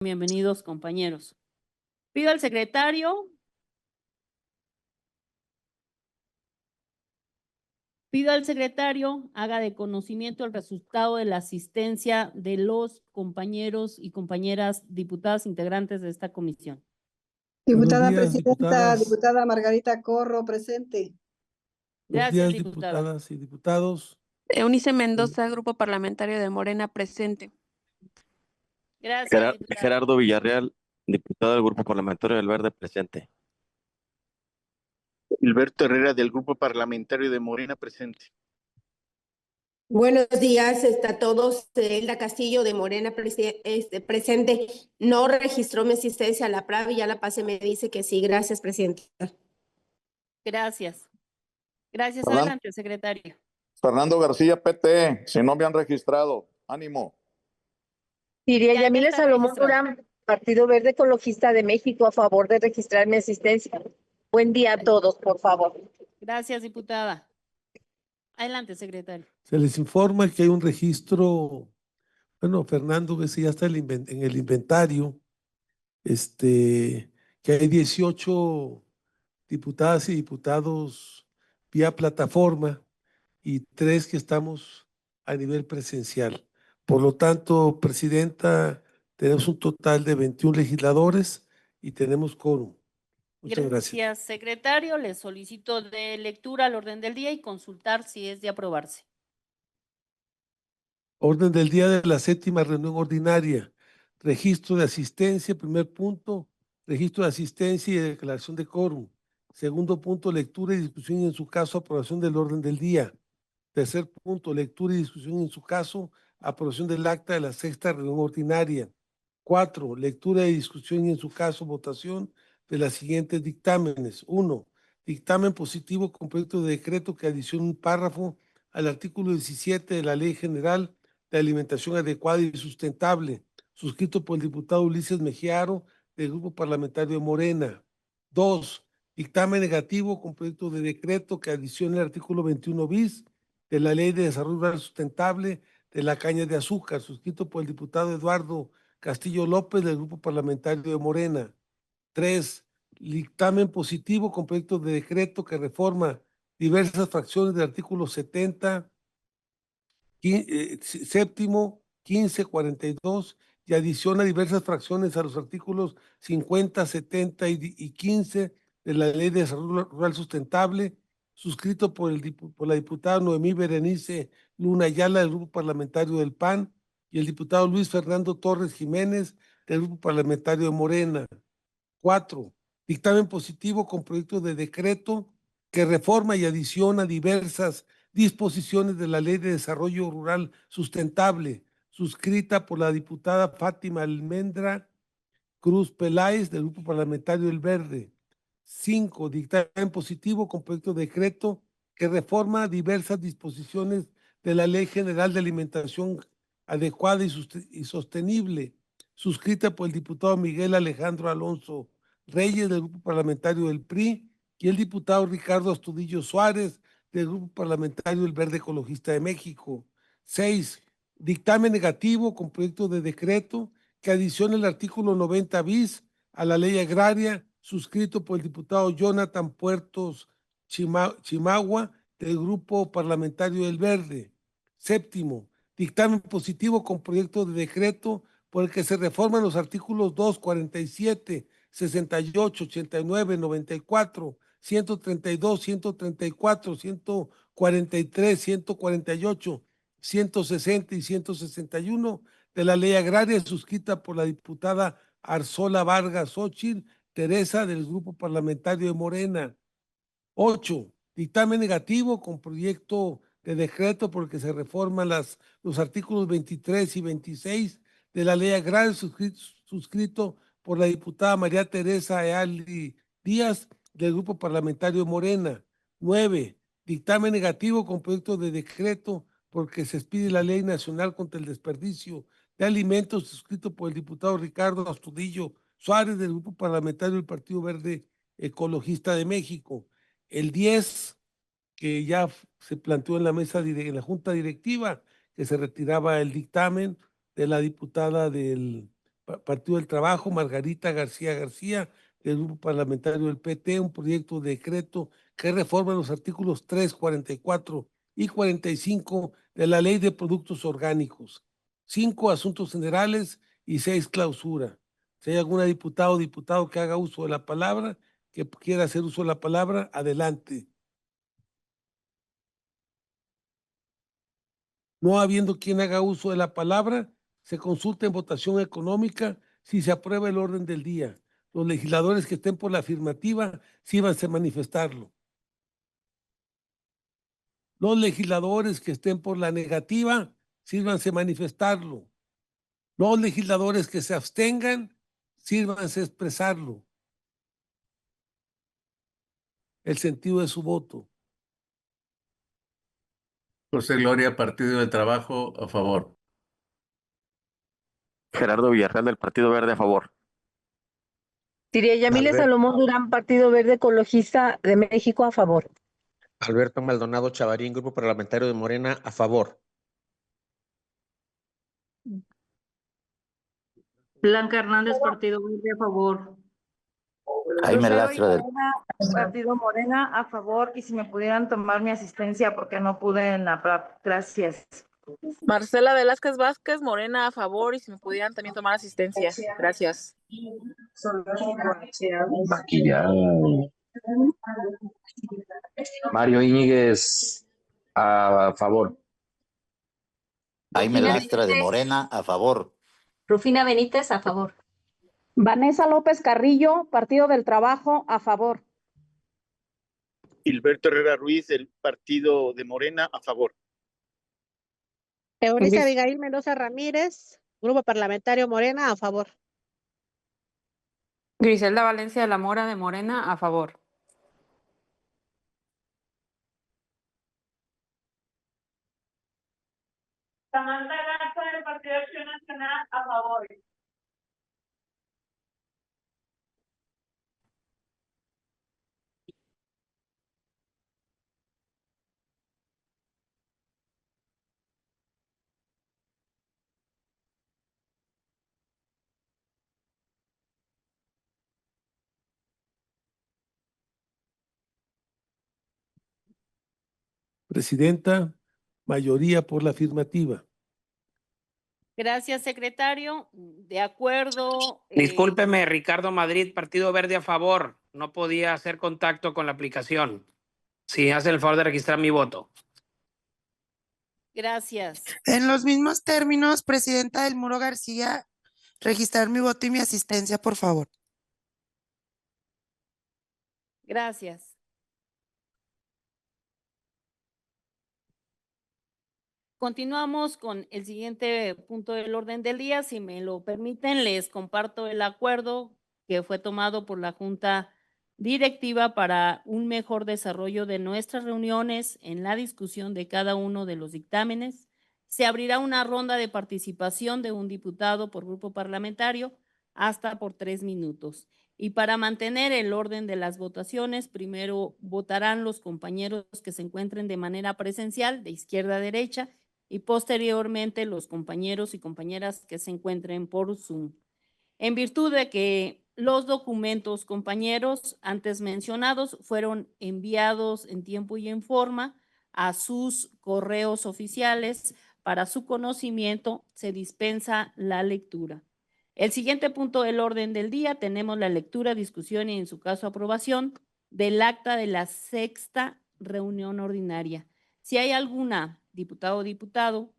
Bienvenidos, compañeros. Pido al secretario haga de conocimiento el resultado de la asistencia de los compañeros y compañeras diputadas integrantes de esta comisión. Diputada Buenos días, presidenta, diputadas. diputada Margarita Corro, presente. Buenos Gracias, días, diputada. diputadas y diputados. Eunice Mendoza, Grupo Parlamentario de Morena, presente. Gracias, diputada. Gerardo Villarreal, diputado del Grupo Parlamentario del Verde, presente. Gilberto Herrera, del Grupo Parlamentario de Morena, presente. Buenos días a todos. Elda Castillo de Morena presente. No registró mi asistencia a la PRAV y ya la pasé, me dice que sí. Gracias, presidenta. Gracias. Gracias. Fernando. Adelante, secretario. Fernando García, PT, si no me han registrado, ánimo. Diría Ya Yamile está Salomón registrado. Durán, Partido Verde Ecologista de México, a favor de registrar mi asistencia. Buen día a todos, por favor. Gracias, diputada. Adelante, secretario. Se les informa que hay un registro, bueno, Fernando, que sí ya está en el inventario, que hay 18 diputadas y diputados vía plataforma y 3 que estamos a nivel presencial. Por lo tanto, presidenta, tenemos un total de 21 legisladores y tenemos quórum. Muchas gracias. Gracias, secretario. Le solicito de lectura al orden del día y consultar si es de aprobarse. Orden del día de la 7ª reunión ordinaria. Registro de asistencia, primer punto, registro de asistencia y declaración de quórum. Segundo punto, lectura y discusión y en su caso aprobación del orden del día. Tercer punto, lectura y discusión y en su caso aprobación del acta de la 6ª reunión ordinaria. 4, lectura y discusión y en su caso votación de las siguientes dictámenes. 1, dictamen positivo con proyecto de decreto que adiciona un párrafo al artículo 17 de la Ley General de Alimentación Adecuada y Sustentable, suscrito por el diputado Ulises Mejiaro del Grupo Parlamentario de Morena. 2, dictamen negativo con proyecto de decreto que adiciona el artículo 21 bis de la Ley de Desarrollo Rural Sustentable de la caña de azúcar, suscrito por el diputado Eduardo Castillo López del Grupo Parlamentario de Morena. 3, dictamen positivo con proyecto de decreto que reforma diversas fracciones del artículo 70, séptimo, 15, 42 y adiciona diversas fracciones a los artículos 50, 70 y 15 de la Ley de Desarrollo Rural Sustentable, suscrito por la diputada Noemí Berenice Luna Ayala del Grupo Parlamentario del PAN y el diputado Luis Fernando Torres Jiménez del Grupo Parlamentario de Morena. 4, dictamen positivo con proyecto de decreto que reforma y adiciona diversas disposiciones de la Ley de Desarrollo Rural Sustentable, suscrita por la diputada Fátima Almendra Cruz Peláez del Grupo Parlamentario del Verde. 5, dictamen positivo con proyecto de decreto que reforma diversas disposiciones de la Ley General de Alimentación Adecuada y Sostenible, suscrita por el diputado Miguel Alejandro Alonso Reyes del Grupo Parlamentario del PRI y el diputado Ricardo Astudillo Suárez del Grupo Parlamentario del Verde Ecologista de México. 6, dictamen negativo con proyecto de decreto que adiciona el artículo 90 bis a la ley agraria, suscrito por el diputado Jonathan Puertos Chimagua del Grupo Parlamentario del Verde. 7, dictamen positivo con proyecto de decreto por el que se reforman los artículos 2, 47, 68, 89, 94, 132, 134, 143, 148, 160 y 161 de la ley agraria, suscrita por la diputada Arzola Vargas Xochitl Teresa del Grupo Parlamentario de Morena. 8, dictamen negativo con proyecto de decreto por el que se reforman los artículos 23 y 26 de la ley agraria, suscrito por la diputada María Teresa Eali Díaz del Grupo Parlamentario de Morena. 9, dictamen negativo con proyecto de decreto porque se expide la Ley Nacional contra el Desperdicio de Alimentos, suscrito por el diputado Ricardo Astudillo Suárez del Grupo Parlamentario del Partido Verde Ecologista de México. El 10, que ya se planteó en la mesa, en la Junta Directiva, que se retiraba el dictamen de la diputada del Partido del Trabajo, Margarita García García, del Grupo Parlamentario del PT, un proyecto de decreto que reforma los artículos 3, 44 y 45 de la Ley de Productos Orgánicos. 5 asuntos generales y 6 clausura. Si hay alguna diputada o diputado que haga uso de la palabra, que quiera hacer uso de la palabra, adelante. No habiendo quien haga uso de la palabra, se consulta en votación económica si se aprueba el orden del día. Los legisladores que estén por la afirmativa, sírvanse a manifestarlo. Los legisladores que estén por la negativa, sírvanse a manifestarlo. Los legisladores que se abstengan, sírvanse a expresarlo. El sentido de su voto. José Gloria, Partido del Trabajo, a favor. Gerardo Villarreal del Partido Verde a favor. Siria Yamile Salomón Durán, Partido Verde Ecologista de México, a favor. Alberto Maldonado Chavarín, Grupo Parlamentario de Morena, a favor. Blanca Hernández, Partido Verde, a favor. Jaime Lastra del Partido Morena, a favor, y si me pudieran tomar mi asistencia porque no pude en la PRAP. Gracias. Marcela Velázquez Vázquez, Morena, a favor, y si me pudieran también tomar asistencia. Gracias. Mario Íñiguez, a favor. Jaime Lastra de Morena, a favor. Rufina Benítez, a favor. Vanessa López Carrillo, Partido del Trabajo, a favor. Gilberto Herrera Ruiz, del Partido de Morena, a favor. Eunice Abigail Mendoza Ramírez, Grupo Parlamentario Morena, a favor. Griselda Valencia de la Mora de Morena, a favor. Samantha Garza, del Partido de Acción Nacional, a favor. Presidenta, mayoría por la afirmativa. Gracias, secretario. De acuerdo. Discúlpeme, Ricardo Madrid, Partido Verde a favor. No podía hacer contacto con la aplicación. Si hace el favor de registrar mi voto. Gracias. En los mismos términos, Presidenta del Muro García, registrar mi voto y mi asistencia, por favor. Gracias. Continuamos con el siguiente punto del orden del día. Si me lo permiten, les comparto el acuerdo que fue tomado por la Junta Directiva para un mejor desarrollo de nuestras reuniones en la discusión de cada uno de los dictámenes. Se abrirá una ronda de participación de un diputado por grupo parlamentario hasta por 3 minutos. Y para mantener el orden de las votaciones, primero votarán los compañeros que se encuentren de manera presencial, de izquierda a derecha, y posteriormente los compañeros y compañeras que se encuentren por Zoom. En virtud de que los documentos, compañeros, antes mencionados, fueron enviados en tiempo y en forma a sus correos oficiales, para su conocimiento se dispensa la lectura. El siguiente punto del orden del día, tenemos la lectura, discusión y en su caso aprobación del acta de la 6ª reunión ordinaria. Si hay alguna diputado o diputado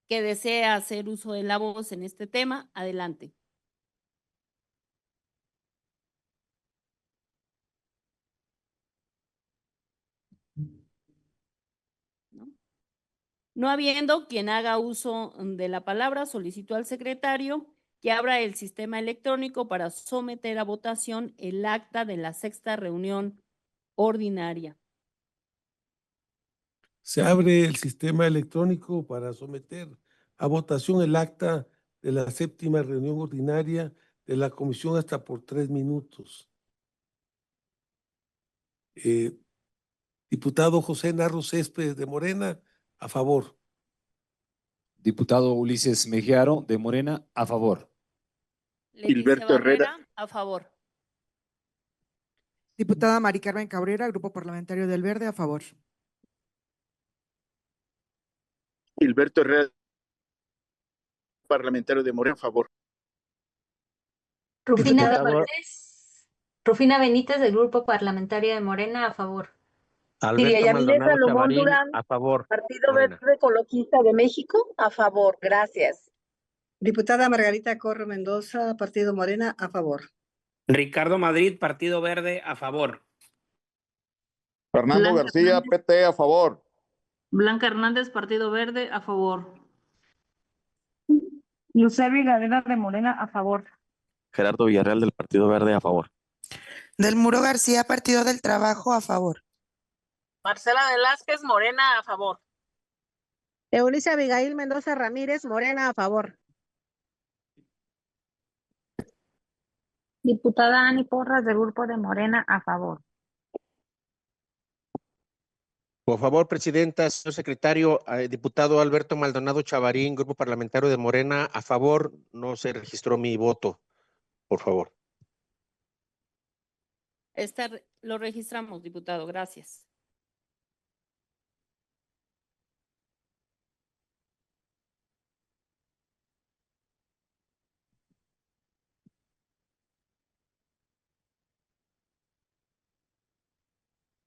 que desea hacer uso de la voz en este tema, adelante. No habiendo quien haga uso de la palabra, solicito al secretario que abra el sistema electrónico para someter a votación el acta de la 6ª reunión ordinaria. Se abre el sistema electrónico para someter a votación el acta de la 7ª reunión ordinaria de la comisión hasta por 3 minutos. Diputado José Narro Céspedes de Morena, a favor. Diputado Ulises Mejía Aro de Morena, a favor. Leticia Gilberto Herrera. Barrera, a favor. Diputada Mari Carmen Cabrera, Grupo Parlamentario del Verde, a favor. Gilberto Herrera, parlamentario de Morena, a favor. Rufina Diputado- Benítez. Rufina Benítez, del Grupo Parlamentario de Morena, a favor. Lidia Alberto Yamile Maldonado Salomón Chavarín, Durán, a favor. Partido Morena. Verde Ecologista de México, a favor. Gracias. Diputada Margarita Corro Mendoza, Partido Morena, a favor. Ricardo Madrid, Partido Verde, a favor. Fernando Blanca García, Hernández. PT, a favor. Blanca Hernández, Partido Verde, a favor. Lucero Gadera de Morena, a favor. Gerardo Villarreal del Partido Verde a favor. Del Muro García, Partido del Trabajo, a favor. Marcela Velázquez, Morena, a favor. Eunice Abigail Mendoza Ramírez, Morena, a favor. Diputada Ani Porras, del Grupo de Morena, a favor. Por favor, presidenta, señor secretario, diputado Alberto Maldonado Chavarín, Grupo Parlamentario de Morena, a favor. No se registró mi voto, por favor. Lo registramos, diputado. Gracias.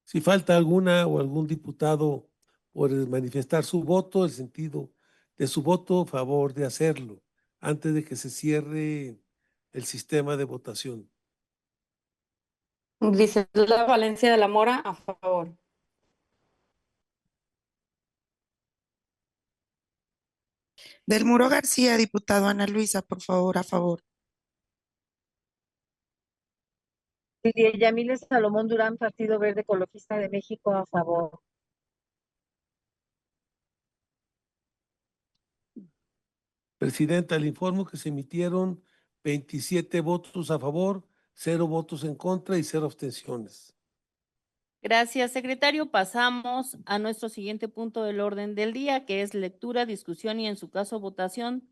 Si falta alguna o algún diputado por manifestar su voto, el sentido de su voto, favor de hacerlo antes de que se cierre el sistema de votación. Griselda Valencia de la Mora, a favor. Del Muro García, diputado Ana Luisa, por favor, a favor. Lidia Yamile Salomón Durán, Partido Verde Ecologista de México, a favor. Presidenta, le informo que se emitieron 27 votos a favor, 0 votos en contra y 0 abstenciones. Gracias, secretario. Pasamos a nuestro siguiente punto del orden del día, que es lectura, discusión y en su caso votación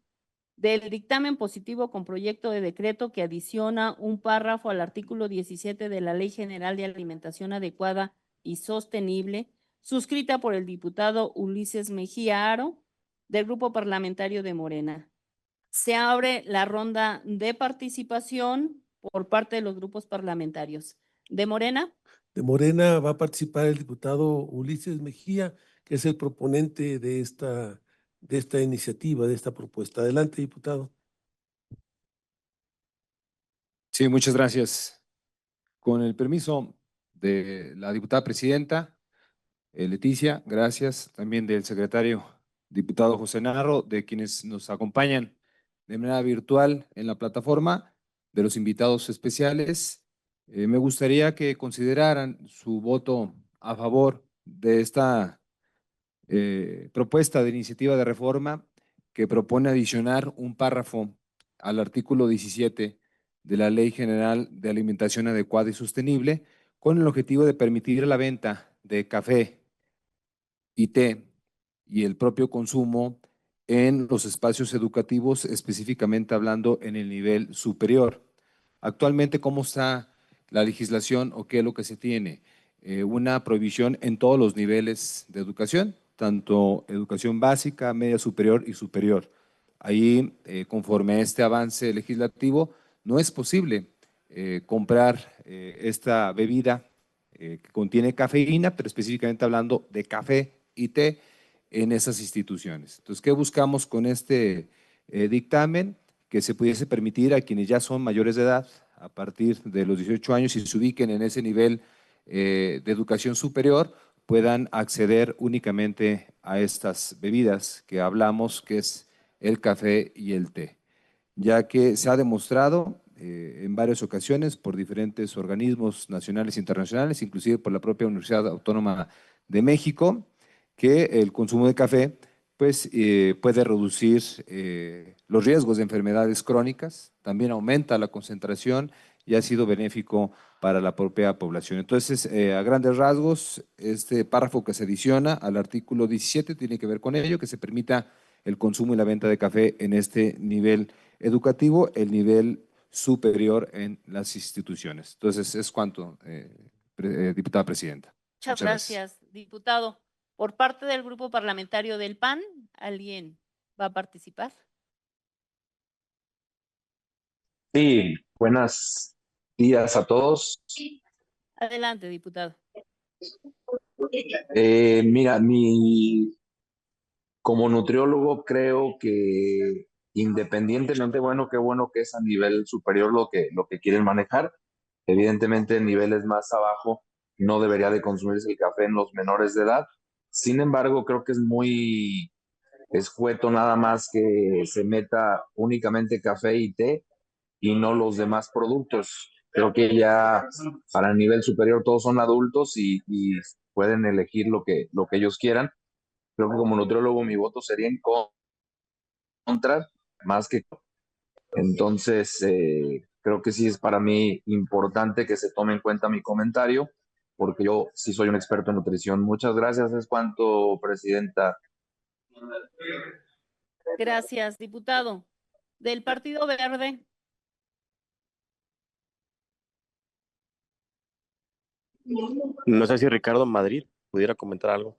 del dictamen positivo con proyecto de decreto que adiciona un párrafo al artículo 17 de la Ley General de Alimentación Adecuada y Sostenible, suscrita por el diputado Ulises Mejía Aro, del Grupo Parlamentario de Morena. Se abre la ronda de participación por parte de los grupos parlamentarios. ¿De Morena? De Morena va a participar el diputado Ulises Mejía, que es el proponente de esta iniciativa, de esta propuesta. Adelante, diputado. Sí, muchas gracias. Con el permiso de la diputada presidenta, Leticia, gracias. También del secretario diputado José Narro, de quienes nos acompañan de manera virtual en la plataforma, de los invitados especiales. Me gustaría que consideraran su voto a favor de esta propuesta de iniciativa de reforma que propone adicionar un párrafo al artículo 17 de la Ley General de Alimentación Adecuada y Sostenible, con el objetivo de permitir la venta de café y té y el propio consumo en los espacios educativos, específicamente hablando en el nivel superior. Actualmente, ¿cómo está la legislación o qué es lo que se tiene? Una prohibición en todos los niveles de educación, tanto educación básica, media superior y superior. Ahí, conforme a este avance legislativo, no es posible comprar esta bebida que contiene cafeína, pero específicamente hablando de café y té en esas instituciones. Entonces, ¿qué buscamos con este dictamen? Que se pudiese permitir a quienes ya son mayores de edad, a partir de los 18 años y se ubiquen en ese nivel de educación superior, puedan acceder únicamente a estas bebidas que hablamos, que es el café y el té, ya que se ha demostrado en varias ocasiones por diferentes organismos nacionales e internacionales, inclusive por la propia Universidad Autónoma de México, que el consumo de café pues, puede reducir los riesgos de enfermedades crónicas, también aumenta la concentración y ha sido benéfico para la propia población. Entonces, a grandes rasgos, este párrafo que se adiciona al artículo 17 tiene que ver con ello, que se permita el consumo y la venta de café en este nivel educativo, el nivel superior en las instituciones. Entonces, es cuanto, diputada presidenta. Muchas gracias, diputado. Por parte del Grupo Parlamentario del PAN, ¿alguien va a participar? Sí, buenos días a todos. Adelante, diputado. Mira, como nutriólogo creo que independientemente, qué bueno que es a nivel superior lo que quieren manejar. Evidentemente, en niveles más abajo no debería de consumirse el café en los menores de edad. Sin embargo, creo que es muy escueto nada más que se meta únicamente café y té y no los demás productos. Creo que ya para el nivel superior todos son adultos y pueden elegir lo que ellos quieran. Creo que como nutriólogo mi voto sería en contra, más que... Entonces, creo que sí es para mí importante que se tome en cuenta mi comentario, porque yo sí soy un experto en nutrición. Muchas gracias, es cuanto, presidenta. Gracias, diputado. Del Partido Verde. No sé si Ricardo Madrid pudiera comentar algo.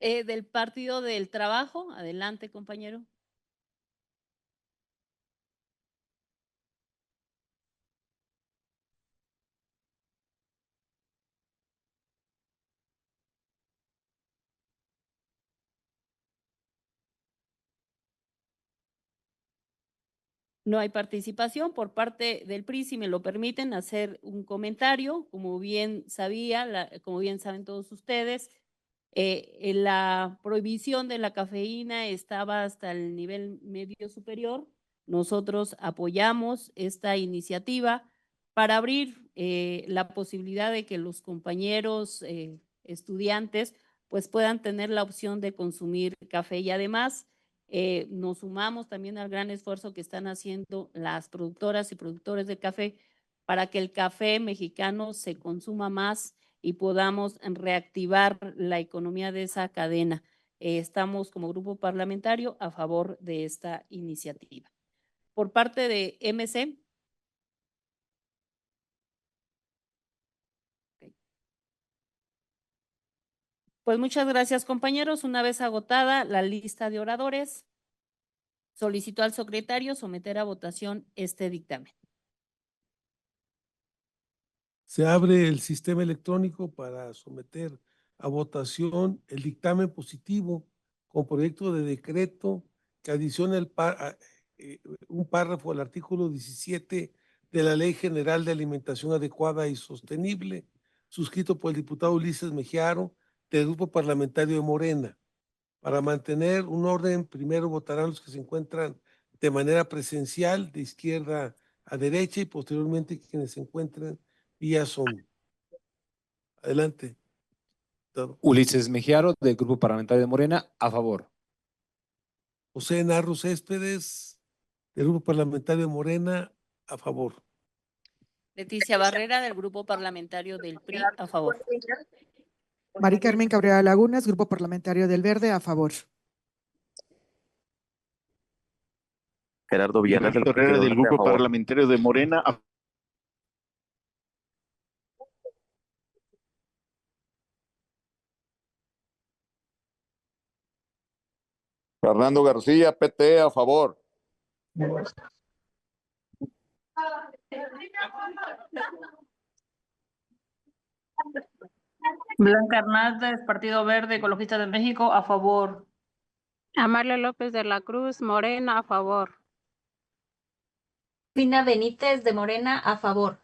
Del Partido del Trabajo. Adelante, compañero. No hay participación por parte del PRI, si me lo permiten, hacer un comentario. Como bien como bien saben todos ustedes, la prohibición de la cafeína estaba hasta el nivel medio superior. Nosotros apoyamos esta iniciativa para abrir la posibilidad de que los compañeros estudiantes pues puedan tener la opción de consumir café y además nos sumamos también al gran esfuerzo que están haciendo las productoras y productores de café para que el café mexicano se consuma más y podamos reactivar la economía de esa cadena. Estamos como grupo parlamentario a favor de esta iniciativa. Por parte de MC. Pues muchas gracias, compañeros. Una vez agotada la lista de oradores, solicito al secretario someter a votación este dictamen. Se abre el sistema electrónico para someter a votación el dictamen positivo con proyecto de decreto que adiciona un párrafo al artículo 17 de la Ley General de Alimentación Adecuada y Sostenible, suscrito por el diputado Ulises Mejía del Grupo Parlamentario de Morena. Para mantener un orden, primero votarán los que se encuentran de manera presencial, de izquierda a derecha, y posteriormente quienes se encuentran vía Zoom. Adelante. Ulises Mejía, del Grupo Parlamentario de Morena, a favor. José Narro Céspedes, del Grupo Parlamentario de Morena, a favor. Leticia Barrera, del Grupo Parlamentario del PRI, a favor. Mari Carmen Cabrera Lagunas, Grupo Parlamentario del Verde, a favor. Gerardo Villarreal, del Grupo Parlamentario de Morena, a Fernando García, PT, a favor. Blanca Hernández, Partido Verde Ecologista de México, a favor. Amalia López de la Cruz, Morena, a favor. Rufina Benítez de Morena, a favor.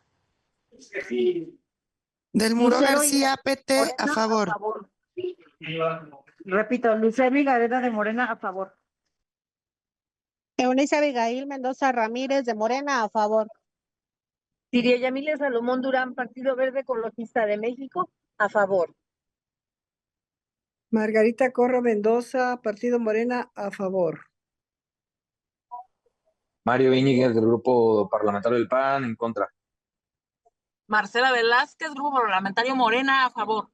Del Muro Lucero García, PT, Morena, a favor. Repito, Lucero Gareda de Morena, a favor. Eunice Abigail Mendoza Ramírez de Morena, a favor. Siria Yamile Salomón Durán, Partido Verde Ecologista de México, a favor. Margarita Corro Mendoza, Partido Morena, a favor. Mario Íñiguez del Grupo Parlamentario del PAN, en contra. Marcela Velázquez, Grupo Parlamentario Morena, a favor.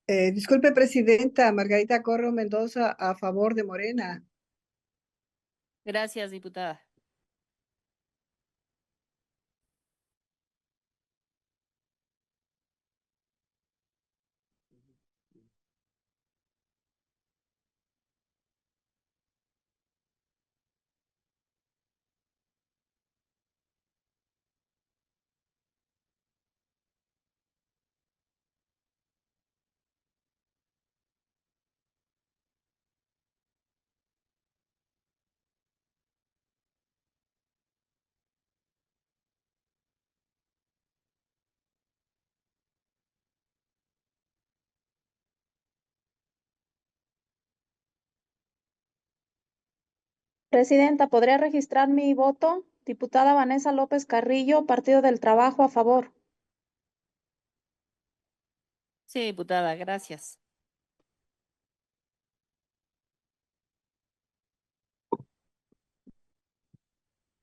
Disculpe, Presidenta, Margarita Corro Mendoza, a favor de Morena. Gracias, diputada. Presidenta, ¿podría registrar mi voto? Diputada Vanessa López Carrillo, Partido del Trabajo, a favor. Sí, diputada, gracias.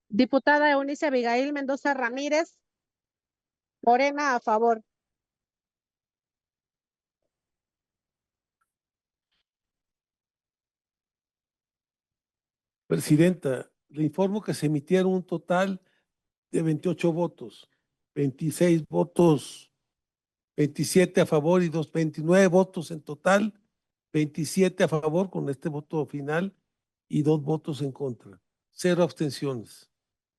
Diputada Eunice Abigail Mendoza Ramírez, Morena, a favor. Presidenta, le informo que se emitieron un total de 28 votos, 26 votos, 27 a favor y 29 votos en total, 27 a favor con este voto final y 2 votos en contra, 0 abstenciones.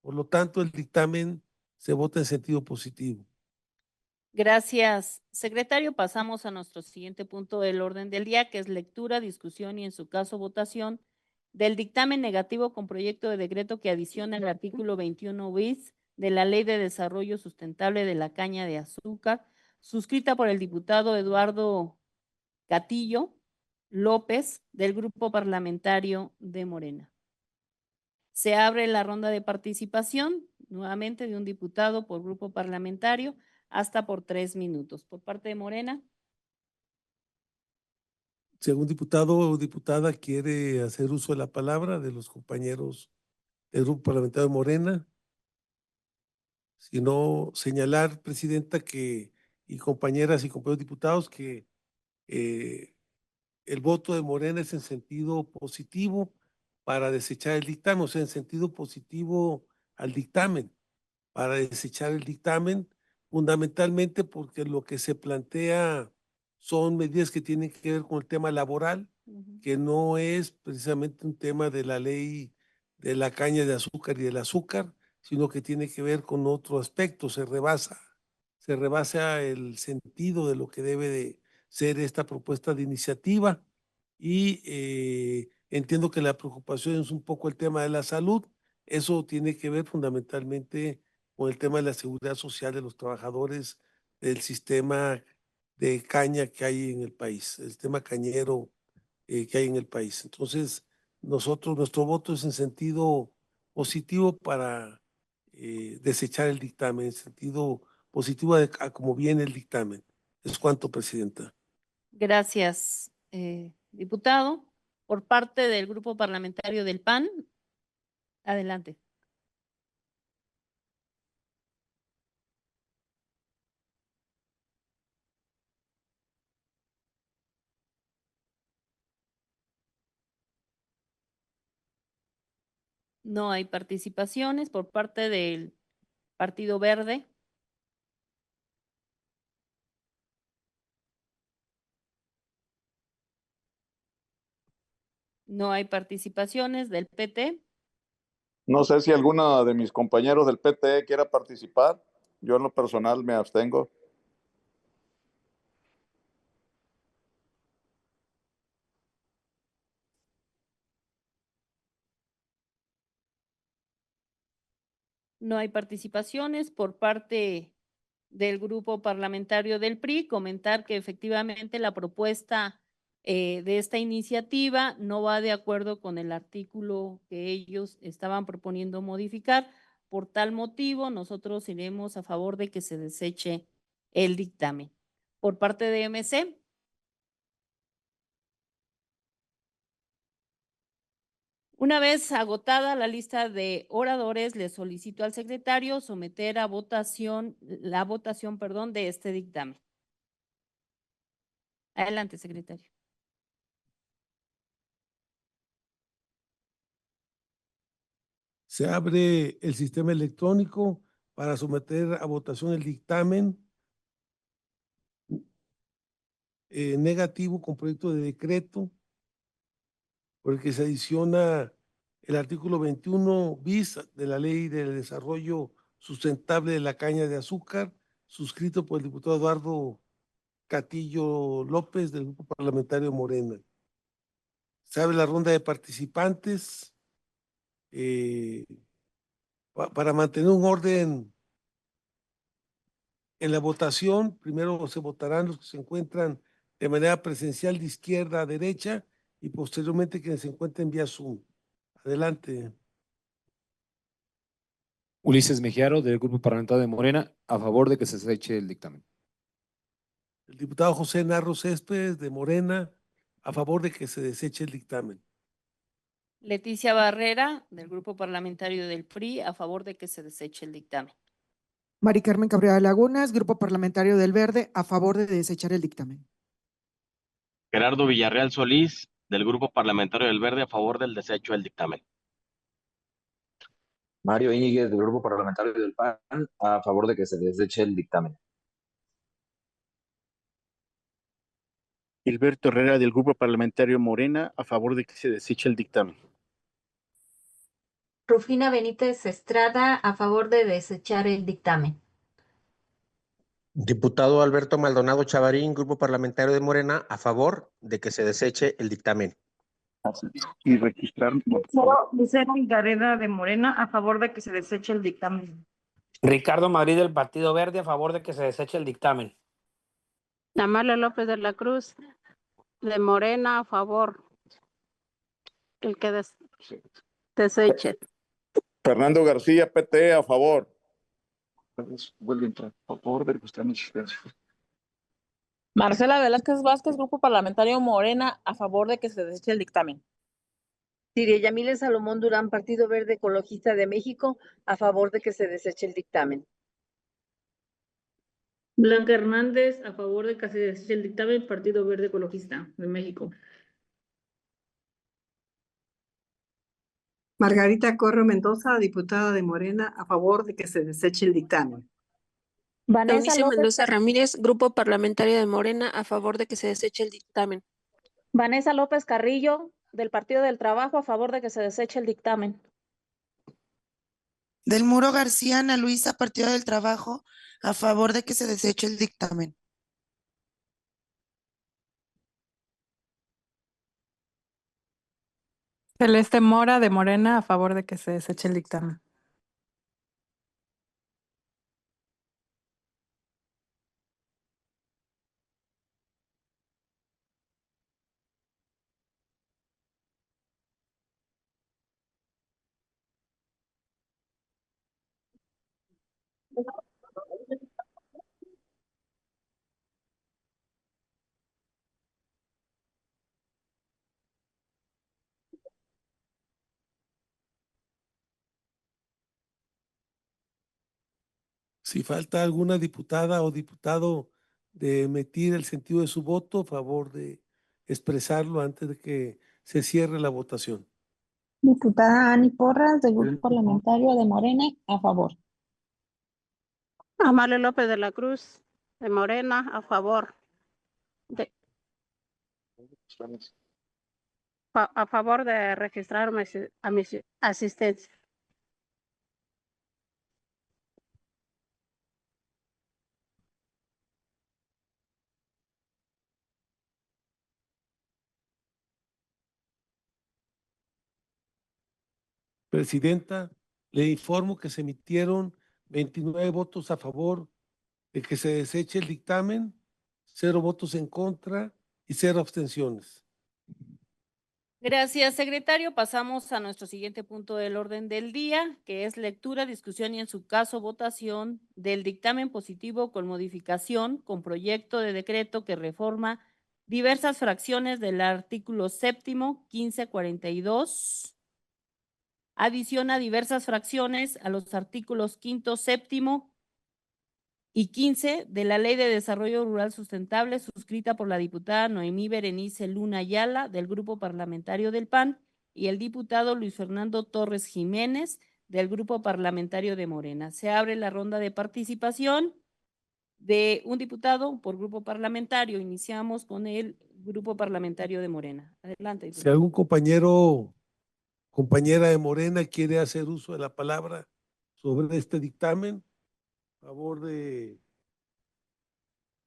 Por lo tanto, el dictamen se vota en sentido positivo. Gracias, secretario. Pasamos a nuestro siguiente punto del orden del día, que es lectura, discusión y en su caso votación del dictamen negativo con proyecto de decreto que adiciona el artículo 21 bis de la Ley de Desarrollo Sustentable de la Caña de Azúcar, suscrita por el diputado Eduardo Catillo López del Grupo Parlamentario de Morena. Se abre la ronda de participación nuevamente de un diputado por grupo parlamentario hasta por 3 minutos. Por parte de Morena. Si algún diputado o diputada quiere hacer uso de la palabra de los compañeros del Grupo Parlamentario de Morena, si no, señalar, Presidenta, y compañeras y compañeros diputados, que el voto de Morena es en sentido positivo para desechar el dictamen, o sea, en sentido positivo al dictamen, para desechar el dictamen, fundamentalmente porque lo que se plantea son medidas que tienen que ver con el tema laboral, que no es precisamente un tema de la ley de la caña de azúcar y del azúcar, sino que tiene que ver con otro aspecto, se rebasa el sentido de lo que debe de ser esta propuesta de iniciativa y entiendo que la preocupación es un poco el tema de la salud. Eso tiene que ver fundamentalmente con el tema de la seguridad social de los trabajadores del sistema de caña que hay en el país, el sistema cañero que hay en el país. Entonces, nuestro voto es en sentido positivo para desechar el dictamen, en sentido positivo a como viene el dictamen. Es cuanto, Presidenta. Gracias, diputado. Por parte del Grupo Parlamentario del PAN, adelante. No hay participaciones. Por parte del Partido Verde. No hay participaciones del PT. No sé si alguno de mis compañeros del PT quiera participar. Yo en lo personal me abstengo. No hay participaciones por parte del grupo parlamentario del PRI. Comentar que efectivamente la propuesta de esta iniciativa no va de acuerdo con el artículo que ellos estaban proponiendo modificar. Por tal motivo, nosotros iremos a favor de que se deseche el dictamen. Por parte de MC. Una vez agotada la lista de oradores, le solicito al secretario someter a votación, la votación, perdón, de este dictamen. Adelante, secretario. Se abre el sistema electrónico para someter a votación el dictamen negativo con proyecto de decreto por el que se adiciona el artículo 21 bis de la Ley del Desarrollo Sustentable de la Caña de Azúcar, suscrito por el diputado Eduardo Catillo López del Grupo Parlamentario Morena. Se abre la ronda de participantes para mantener un orden en la votación. Primero se votarán los que se encuentran de manera presencial de izquierda a derecha y posteriormente quienes se encuentren vía Zoom. Adelante. Ulises Mejiaro, del Grupo Parlamentario de Morena, a favor de que se deseche el dictamen. El diputado José Narro Céspedes, de Morena, a favor de que se deseche el dictamen. Leticia Barrera, del Grupo Parlamentario del PRI, a favor de que se deseche el dictamen. Mari Carmen Cabrera Lagunas, Grupo Parlamentario del Verde, a favor de desechar el dictamen. Gerardo Villarreal Solís, del Grupo Parlamentario del Verde, a favor del desecho del dictamen. Mario Íñiguez, del Grupo Parlamentario del PAN, a favor de que se deseche el dictamen. Gilberto Herrera, del Grupo Parlamentario Morena, a favor de que se deseche el dictamen. Rufina Benítez Estrada, a favor de desechar el dictamen. Diputado Alberto Maldonado Chavarín, Grupo Parlamentario de Morena, a favor de que se deseche el dictamen. Y registrar. Lucero Gareda de Morena, a favor de que se deseche el dictamen. Ricardo Madrid del Partido Verde, a favor de que se deseche el dictamen. Amalia López de la Cruz, de Morena, a favor. El que deseche. Fernando García, PT, a favor. Vuelve a entrar. A favor de registrar mi asistencia. Marcela Velázquez Vázquez, Grupo Parlamentario Morena, a favor de que se deseche el dictamen. Siria Yamile Salomón Durán, Partido Verde Ecologista de México, a favor de que se deseche el dictamen. Blanca Hernández, a favor de que se deseche el dictamen, Partido Verde Ecologista de México. Margarita Corro Mendoza, diputada de Morena, a favor de que se deseche el dictamen. Vanessa Eunice López, Mendoza Ramírez, Grupo Parlamentario de Morena, a favor de que se deseche el dictamen. Vanessa López Carrillo, del Partido del Trabajo, a favor de que se deseche el dictamen. Del Muro García Ana Luisa, Partido del Trabajo, a favor de que se deseche el dictamen. Celeste Mora, de Morena, a favor de que se deseche el dictamen. Si falta alguna diputada o diputado de emitir el sentido de su voto, a favor de expresarlo antes de que se cierre la votación. Diputada Ani Porras, del Grupo Parlamentario de Morena, a favor. Amalia López de la Cruz, de Morena, a favor. a favor de registrar a mi asistencia. Presidenta, le informo que se emitieron 29 votos a favor de que se deseche el dictamen, 0 votos en contra y 0 abstenciones. Gracias, secretario. Pasamos a nuestro siguiente punto del orden del día, que es lectura, discusión y en su caso votación del dictamen positivo con modificación con proyecto de decreto que reforma diversas fracciones del artículo 7º 1542. Adiciona diversas fracciones a los artículos 5º, 7º y 15 de la Ley de Desarrollo Rural Sustentable, suscrita por la diputada Noemí Berenice Luna Ayala, del Grupo Parlamentario del PAN, y el diputado Luis Fernando Torres Jiménez, del Grupo Parlamentario de Morena. Se abre la ronda de participación de un diputado por grupo parlamentario. Iniciamos con el Grupo Parlamentario de Morena. Adelante, Si diputado. algún compañera de Morena quiere hacer uso de la palabra sobre este dictamen, favor de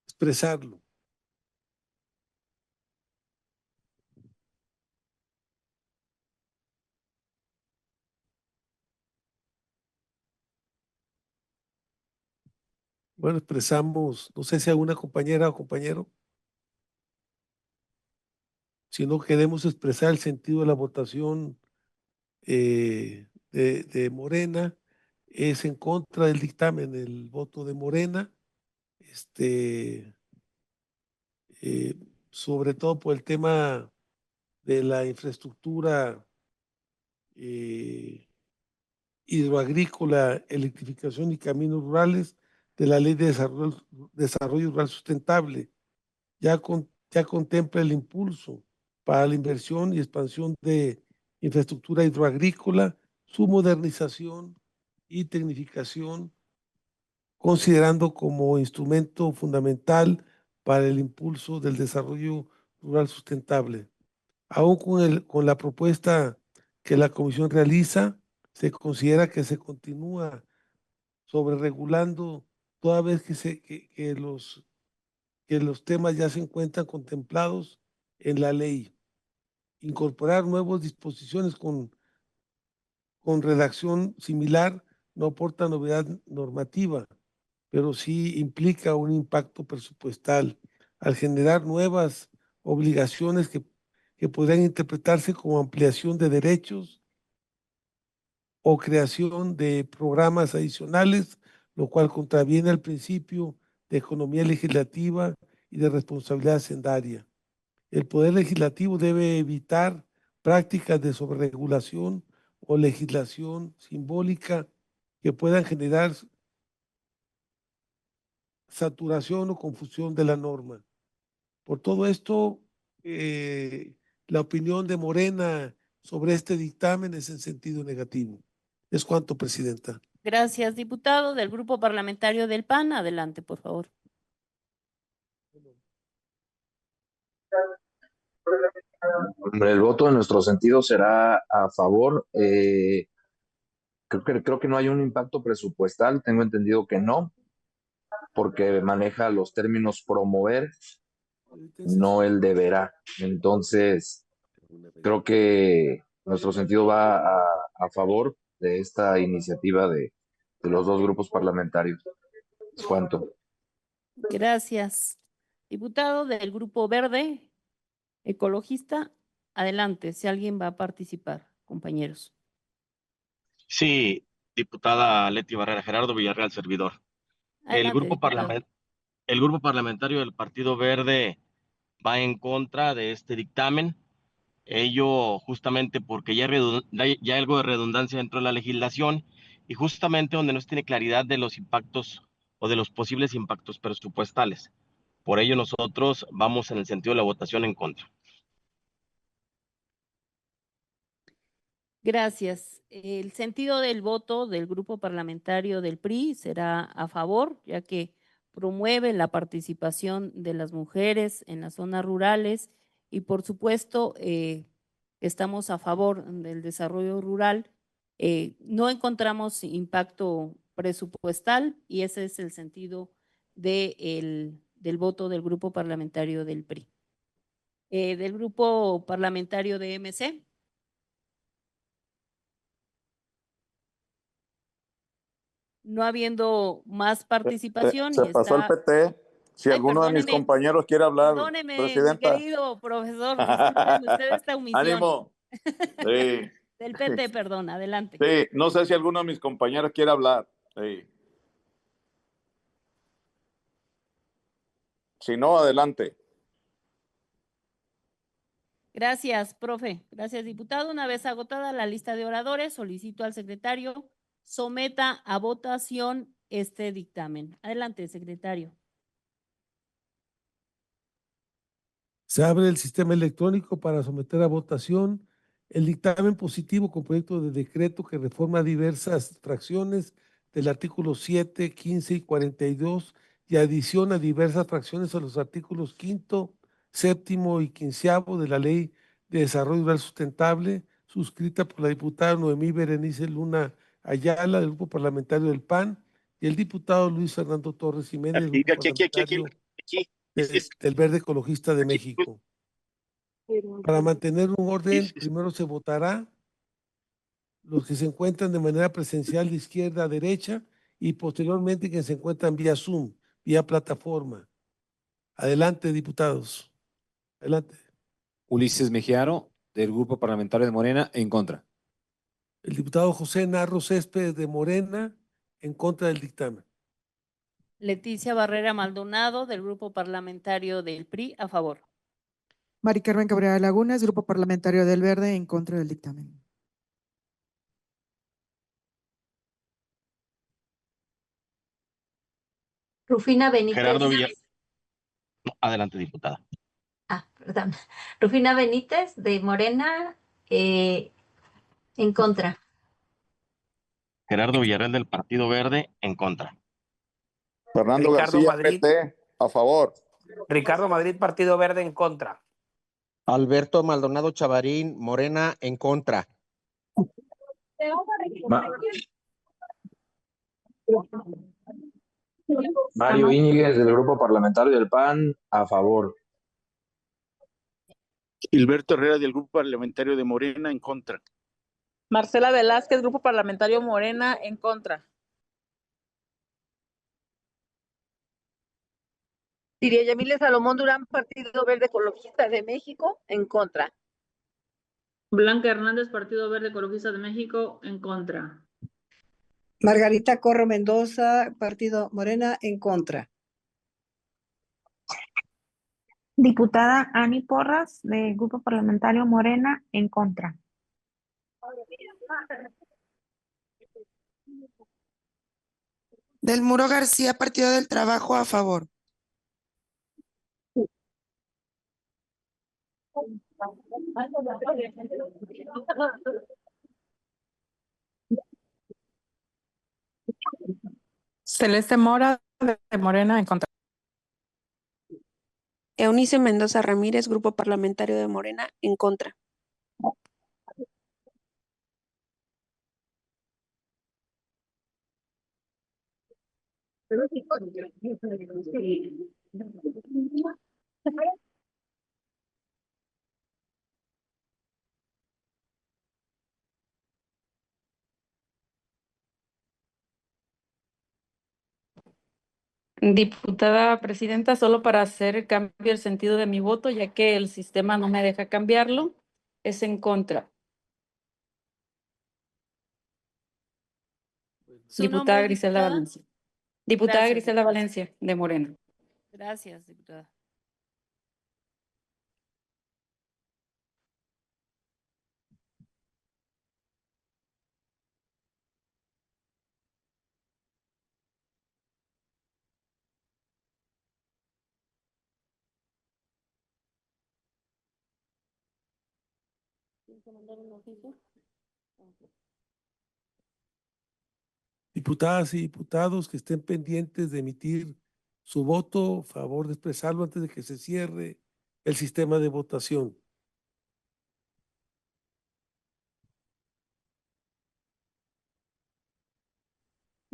expresarlo. Bueno, expresamos, no sé si alguna compañera o compañero. Si no queremos expresar el sentido de la votación de Morena, es en contra del dictamen, el voto de Morena, sobre todo por el tema de la infraestructura hidroagrícola, electrificación y caminos rurales de la Ley de Desarrollo Rural Sustentable. Ya contempla el impulso para la inversión y expansión de infraestructura hidroagrícola, su modernización y tecnificación, considerando como instrumento fundamental para el impulso del desarrollo rural sustentable. Aún con la propuesta que la Comisión realiza, se considera que se continúa sobreregulando toda vez que los temas ya se encuentran contemplados en la ley. Incorporar nuevas disposiciones con redacción similar no aporta novedad normativa, pero sí implica un impacto presupuestal al generar nuevas obligaciones que podrían interpretarse como ampliación de derechos o creación de programas adicionales, lo cual contraviene al principio de economía legislativa y de responsabilidad hacendaria. El Poder Legislativo debe evitar prácticas de sobreregulación o legislación simbólica que puedan generar saturación o confusión de la norma. Por todo esto, la opinión de Morena sobre este dictamen es en sentido negativo. Es cuanto, Presidenta. Gracias, diputado. Del Grupo Parlamentario del PAN, adelante, por favor. El voto en nuestro sentido será a favor. Creo que no hay un impacto presupuestal, tengo entendido que no, porque maneja los términos promover, no el deberá. Entonces, creo que nuestro sentido va a favor de esta iniciativa de los dos grupos parlamentarios. Es cuanto. Gracias. Diputado del Grupo Verde Ecologista, adelante, si alguien va a participar, compañeros. Sí, diputada Leti Barrera, Gerardo Villarreal, servidor. El Adelante, grupo, diputado. el grupo parlamentario del Partido Verde va en contra de este dictamen. Ello justamente porque ya hay algo de redundancia dentro de la legislación y justamente donde no se tiene claridad de los impactos o de los posibles impactos presupuestales. Por ello nosotros vamos en el sentido de la votación en contra. Gracias. El sentido del voto del Grupo Parlamentario del PRI será a favor, ya que promueve la participación de las mujeres en las zonas rurales y, por supuesto, estamos a favor del desarrollo rural, no encontramos impacto presupuestal y ese es el sentido del voto del grupo parlamentario del PRI. Del grupo parlamentario de MC. No habiendo más participación Se y pasó el está... PT. Si Ay, alguno de mis perdóneme, compañeros quiere hablar, perdóneme, mi presidenta. querido profesor, discúlpeme usted esta omisión. Ánimo. Sí. Del PT, perdón, adelante. Sí, no sé si alguno de mis compañeros quiere hablar. Sí. Si no, adelante. Gracias, profe. Gracias, diputado. Una vez agotada la lista de oradores, solicito al secretario someta a votación este dictamen. Adelante, secretario. Se abre el sistema electrónico para someter a votación el dictamen positivo con proyecto de decreto que reforma diversas fracciones del artículo 7, 15 y 42 y adiciona diversas fracciones a los artículos 5º, 7º y 15º de la Ley de Desarrollo Rural Sustentable, suscrita por la diputada Noemí Berenice Luna Ayala del Grupo Parlamentario del PAN y el diputado Luis Fernando Torres Jiménez del Grupo Parlamentario del Verde Ecologista de México. Para mantener un orden, primero se votará los que se encuentran de manera presencial de izquierda a derecha y posteriormente que se encuentran vía Zoom, vía plataforma. Adelante, diputados. Adelante. Ulises Mejiaro, del Grupo Parlamentario de Morena, en contra. El diputado José Narro Céspedes de Morena, en contra del dictamen. Leticia Barrera Maldonado, del Grupo Parlamentario del PRI, a favor. Mari Carmen Cabrera Lagunas, Grupo Parlamentario del Verde, en contra del dictamen. Rufina Benítez. Gerardo Villar. Adelante, diputada. Perdón. Rufina Benítez, de Morena, en contra. Gerardo Villarreal del Partido Verde, en contra. Fernando Ricardo García, Madrid. PT, a favor. Ricardo Madrid, Partido Verde, en contra. Alberto Maldonado Chavarín, Morena, en contra. Mario Íñiguez, del Grupo Parlamentario del PAN, a favor. Gilberto Herrera, del Grupo Parlamentario de Morena, en contra. Marcela Velázquez, Grupo Parlamentario Morena, en contra. Siria Yamile Salomón Durán, Partido Verde Ecologista de México, en contra. Blanca Hernández, Partido Verde Ecologista de México, en contra. Margarita Corro Mendoza, Partido Morena, en contra. Diputada Ani Porras, del Grupo Parlamentario Morena, en contra. Del Muro García, Partido del Trabajo, a favor. Celeste Mora, de Morena, en contra. Eunice Mendoza Ramírez, Grupo Parlamentario de Morena, en contra. Diputada presidenta, solo para hacer cambio el sentido de mi voto, ya que el sistema no me deja cambiarlo, es en contra. Diputada Griselda Valencia. Diputada Gracias, Griselda Valencia, de Morena. Gracias, diputada. Diputadas y diputados que estén pendientes de emitir su voto, favor de expresarlo antes de que se cierre el sistema de votación.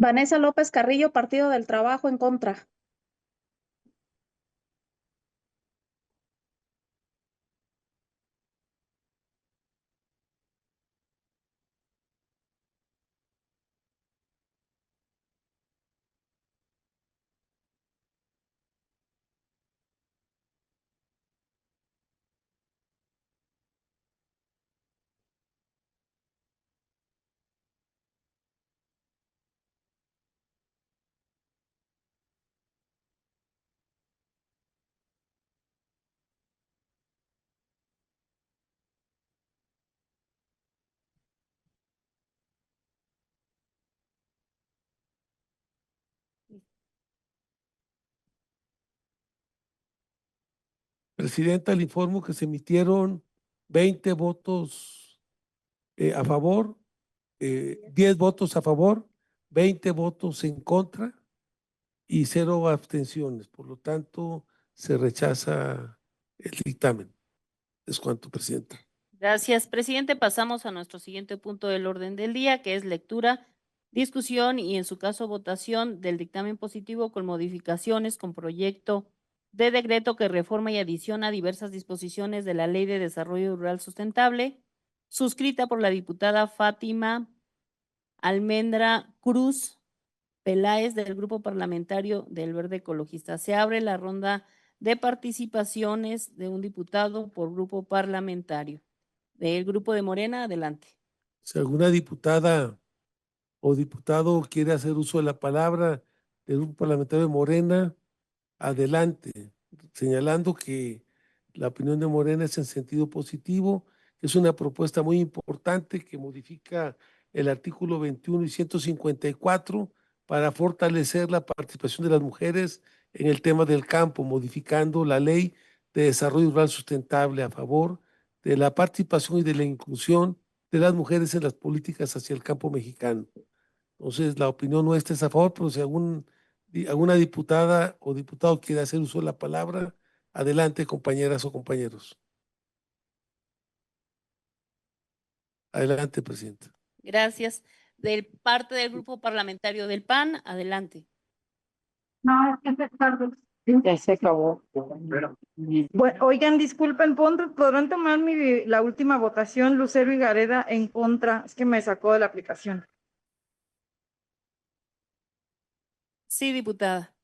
Vanessa López Carrillo, Partido del Trabajo, en contra. Presidenta, le informo que se emitieron 20 votos a favor, 10 votos a favor, 20 votos en contra y 0 abstenciones. Por lo tanto, se rechaza el dictamen. Es cuanto, Presidenta. Gracias, presidente. Pasamos a nuestro siguiente punto del orden del día, que es lectura, discusión y, en su caso, votación del dictamen positivo con modificaciones con proyecto de decreto que reforma y adiciona diversas disposiciones de la Ley de Desarrollo Rural Sustentable, suscrita por la diputada Fátima Almendra Cruz Peláez del Grupo Parlamentario del Verde Ecologista. Se abre la ronda de participaciones de un diputado por grupo parlamentario. Del Grupo de Morena, adelante. Si alguna diputada o diputado quiere hacer uso de la palabra del Grupo Parlamentario de Morena, adelante, señalando que la opinión de Morena es en sentido positivo, que es una propuesta muy importante que modifica el artículo 21 y 154 para fortalecer la participación de las mujeres en el tema del campo, modificando la Ley de Desarrollo Rural Sustentable a favor de la participación y de la inclusión de las mujeres en las políticas hacia el campo mexicano. Entonces, la opinión nuestra es a favor, pero si alguna diputada o diputado quiere hacer uso de la palabra, adelante, compañeras o compañeros. Adelante, presidenta. Gracias. De parte del Grupo Parlamentario del PAN, adelante. No, es que ya se acabó. Bueno, oigan, disculpen, ¿podrán tomar la última votación? Lucero y Gareda en contra. Es que me sacó de la aplicación. Sí, diputada.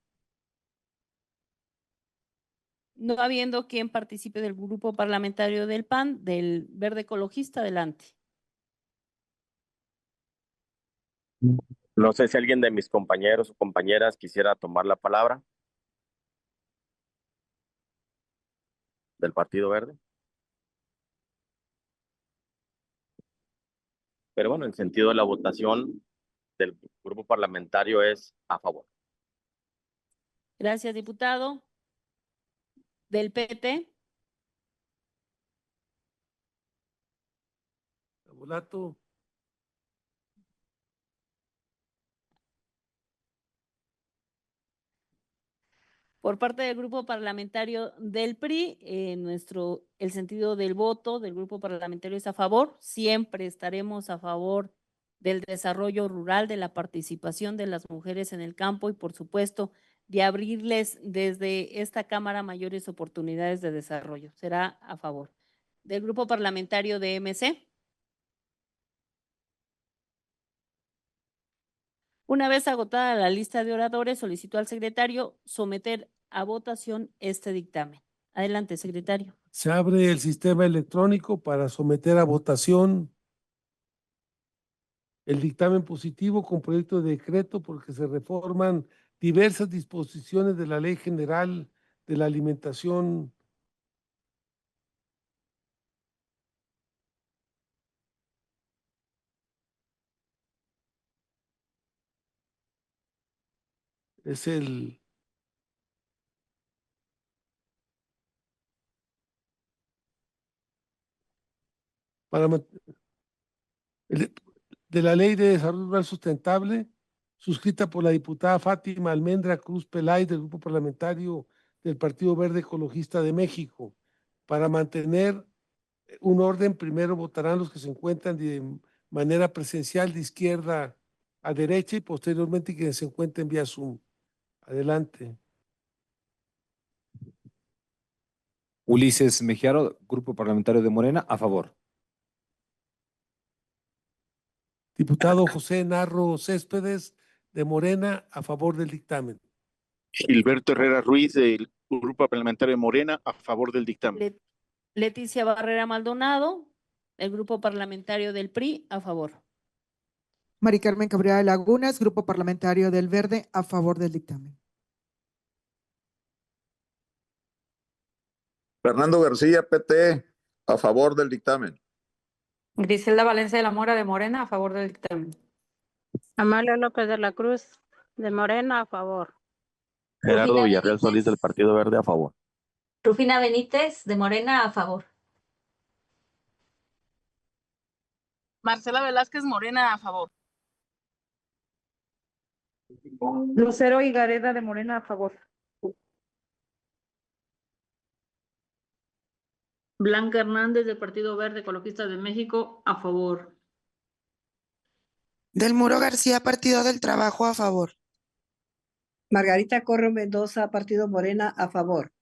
No habiendo quien participe del Grupo Parlamentario del PAN, del Verde Ecologista, adelante. No sé si alguien de mis compañeros o compañeras quisiera tomar la palabra del Partido Verde. Pero bueno, en sentido de la votación del grupo parlamentario es a favor. Gracias, diputado. Del PT. Tabulato. Por parte del Grupo Parlamentario del PRI, el sentido del voto del Grupo Parlamentario es a favor. Siempre estaremos a favor del desarrollo rural, de la participación de las mujeres en el campo y, por supuesto, de abrirles desde esta Cámara mayores oportunidades de desarrollo. Será a favor. Del Grupo Parlamentario de MC. Una vez agotada la lista de oradores, solicito al secretario someter a votación este dictamen. Adelante, secretario. Se abre el sistema electrónico para someter a votación el dictamen positivo con proyecto de decreto porque se reforman diversas disposiciones de la Ley General de la Alimentación. Es de la Ley de Desarrollo Rural Sustentable, suscrita por la diputada Fátima Almendra Cruz Peláez del Grupo Parlamentario del Partido Verde Ecologista de México. Para mantener un orden, primero votarán los que se encuentran de manera presencial de izquierda a derecha y posteriormente quienes se encuentren vía Zoom. Adelante. Ulises Mejiaro, Grupo Parlamentario de Morena, a favor. Diputado José Narro Céspedes de Morena, a favor del dictamen. Gilberto Herrera Ruiz, del Grupo Parlamentario de Morena, a favor del dictamen. Leticia Barrera Maldonado, el Grupo Parlamentario del PRI, a favor. Mari Carmen Cabrera de Lagunas, Grupo Parlamentario del Verde, a favor del dictamen. Fernando García, PT, a favor del dictamen. Griselda Valencia de la Mora de Morena, a favor del dictamen. Amalia López de la Cruz, de Morena, a favor. Gerardo Rufina Villarreal Solís del Benítez. Partido Verde a favor. Rufina Benítez de Morena, a favor. Marcela Velázquez Morena a favor. Lucero Higareda de Morena, a favor. Blanca Hernández del Partido Verde Ecologista de México, a favor. Del Muro García, Partido del Trabajo, a favor. Margarita Corro Mendoza, Partido Morena, a favor.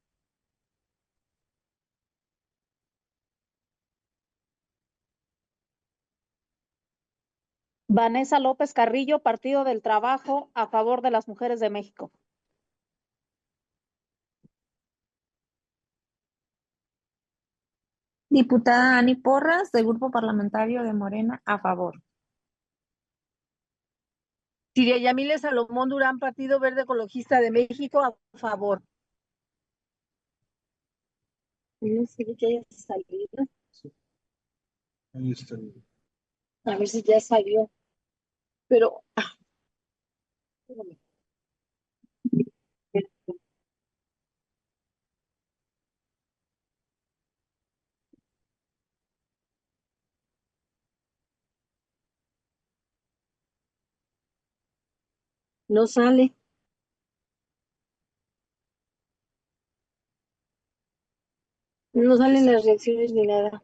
Vanessa López Carrillo, Partido del Trabajo, a favor de las mujeres de México. Diputada Ani Porras, del Grupo Parlamentario de Morena, a favor. Siria Yamile Salomón Durán, Partido Verde Ecologista de México, a favor. No sé que haya salido. A ver si ya salió. Pero. No sale. No salen las reacciones ni nada.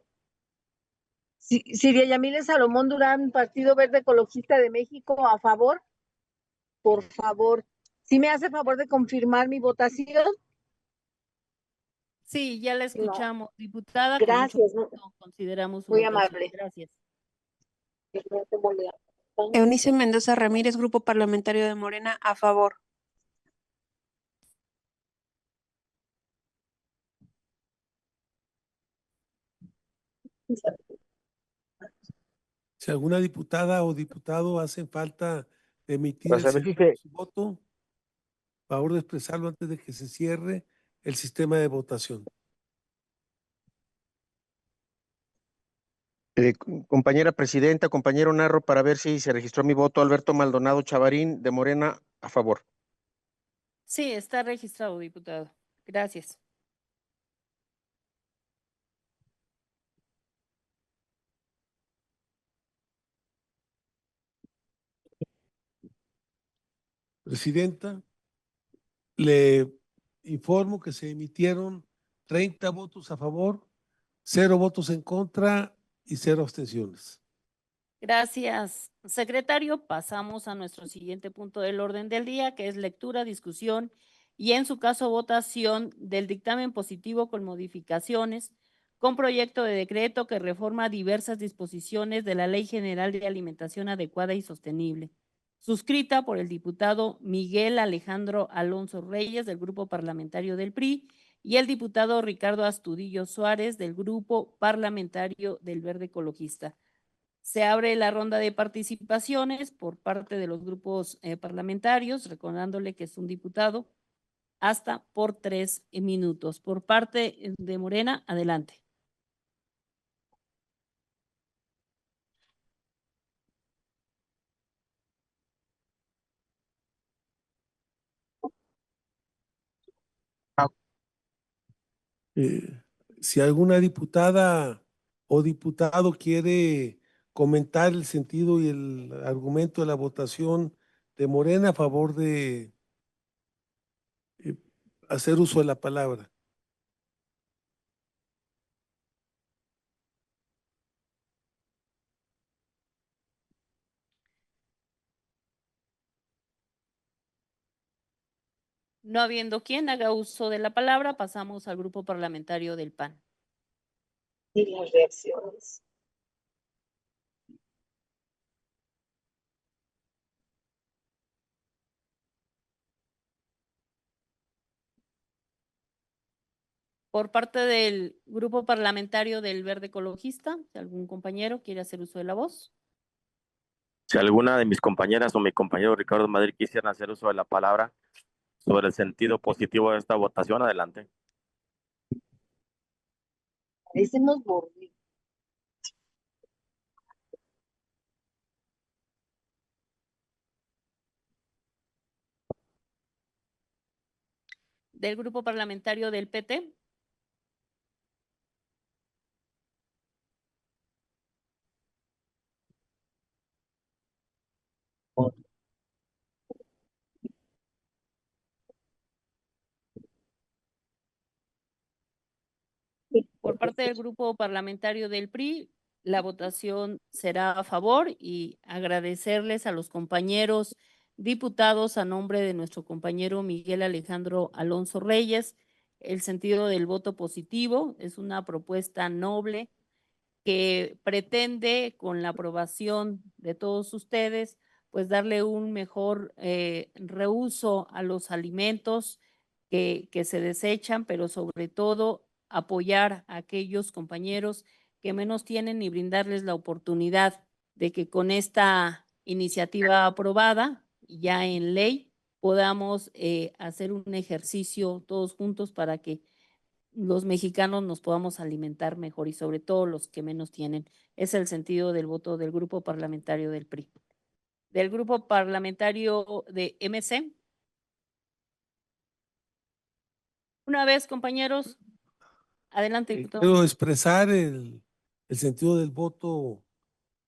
Siria Yamile Salomón Durán, Partido Verde Ecologista de México, a favor. Por favor. ¿Sí me hace favor de confirmar mi votación? Sí, ya la escuchamos, diputada. Gracias. Con mucho gusto consideramos su Muy votación. amable. Gracias. Eunice Mendoza Ramírez, Grupo Parlamentario de Morena, a favor. Si alguna diputada o diputado hacen falta de emitir Para el saber si sentido de se, su voto, favor de expresarlo antes de que se cierre el sistema de votación. compañera presidenta, compañero Narro, para ver si se registró mi voto. Alberto Maldonado Chavarín, de Morena, a favor. Sí, está registrado, diputado. Gracias. Presidenta, le informo que se emitieron 30 votos a favor, 0 votos en contra y 0 abstenciones. Gracias, secretario. Pasamos a nuestro siguiente punto del orden del día, que es lectura, discusión y, en su caso, votación del dictamen positivo con modificaciones con proyecto de decreto que reforma diversas disposiciones de la Ley General de Alimentación Adecuada y Sostenible, suscrita por el diputado Miguel Alejandro Alonso Reyes, del Grupo Parlamentario del PRI, y el diputado Ricardo Astudillo Suárez, del Grupo Parlamentario del Verde Ecologista. Se abre la ronda de participaciones por parte de los grupos parlamentarios, recordándole que es un diputado hasta por 3 minutos. Por parte de Morena, adelante. Si alguna diputada o diputado quiere comentar el sentido y el argumento de la votación de Morena, a favor de hacer uso de la palabra. No habiendo quien haga uso de la palabra, pasamos al grupo parlamentario del PAN. Y las reacciones. Por parte del grupo parlamentario del Verde Ecologista, si algún compañero quiere hacer uso de la voz. Si alguna de mis compañeras o mi compañero Ricardo Madrid quisieran hacer uso de la palabra sobre el sentido positivo de esta votación, adelante. Parecemos borregos. Del grupo parlamentario del PT. Por parte del grupo parlamentario del PRI, la votación será a favor y agradecerles a los compañeros diputados a nombre de nuestro compañero Miguel Alejandro Alonso Reyes el sentido del voto positivo. Es una propuesta noble que pretende, con la aprobación de todos ustedes, pues darle un mejor reuso a los alimentos que se desechan, pero sobre todo apoyar a aquellos compañeros que menos tienen y brindarles la oportunidad de que con esta iniciativa aprobada, ya en ley, podamos hacer un ejercicio todos juntos para que los mexicanos nos podamos alimentar mejor y sobre todo los que menos tienen. Es el sentido del voto del grupo parlamentario del PRI. Del grupo parlamentario de MC. Una vez, compañeros. Adelante, diputado. Quiero expresar el sentido del voto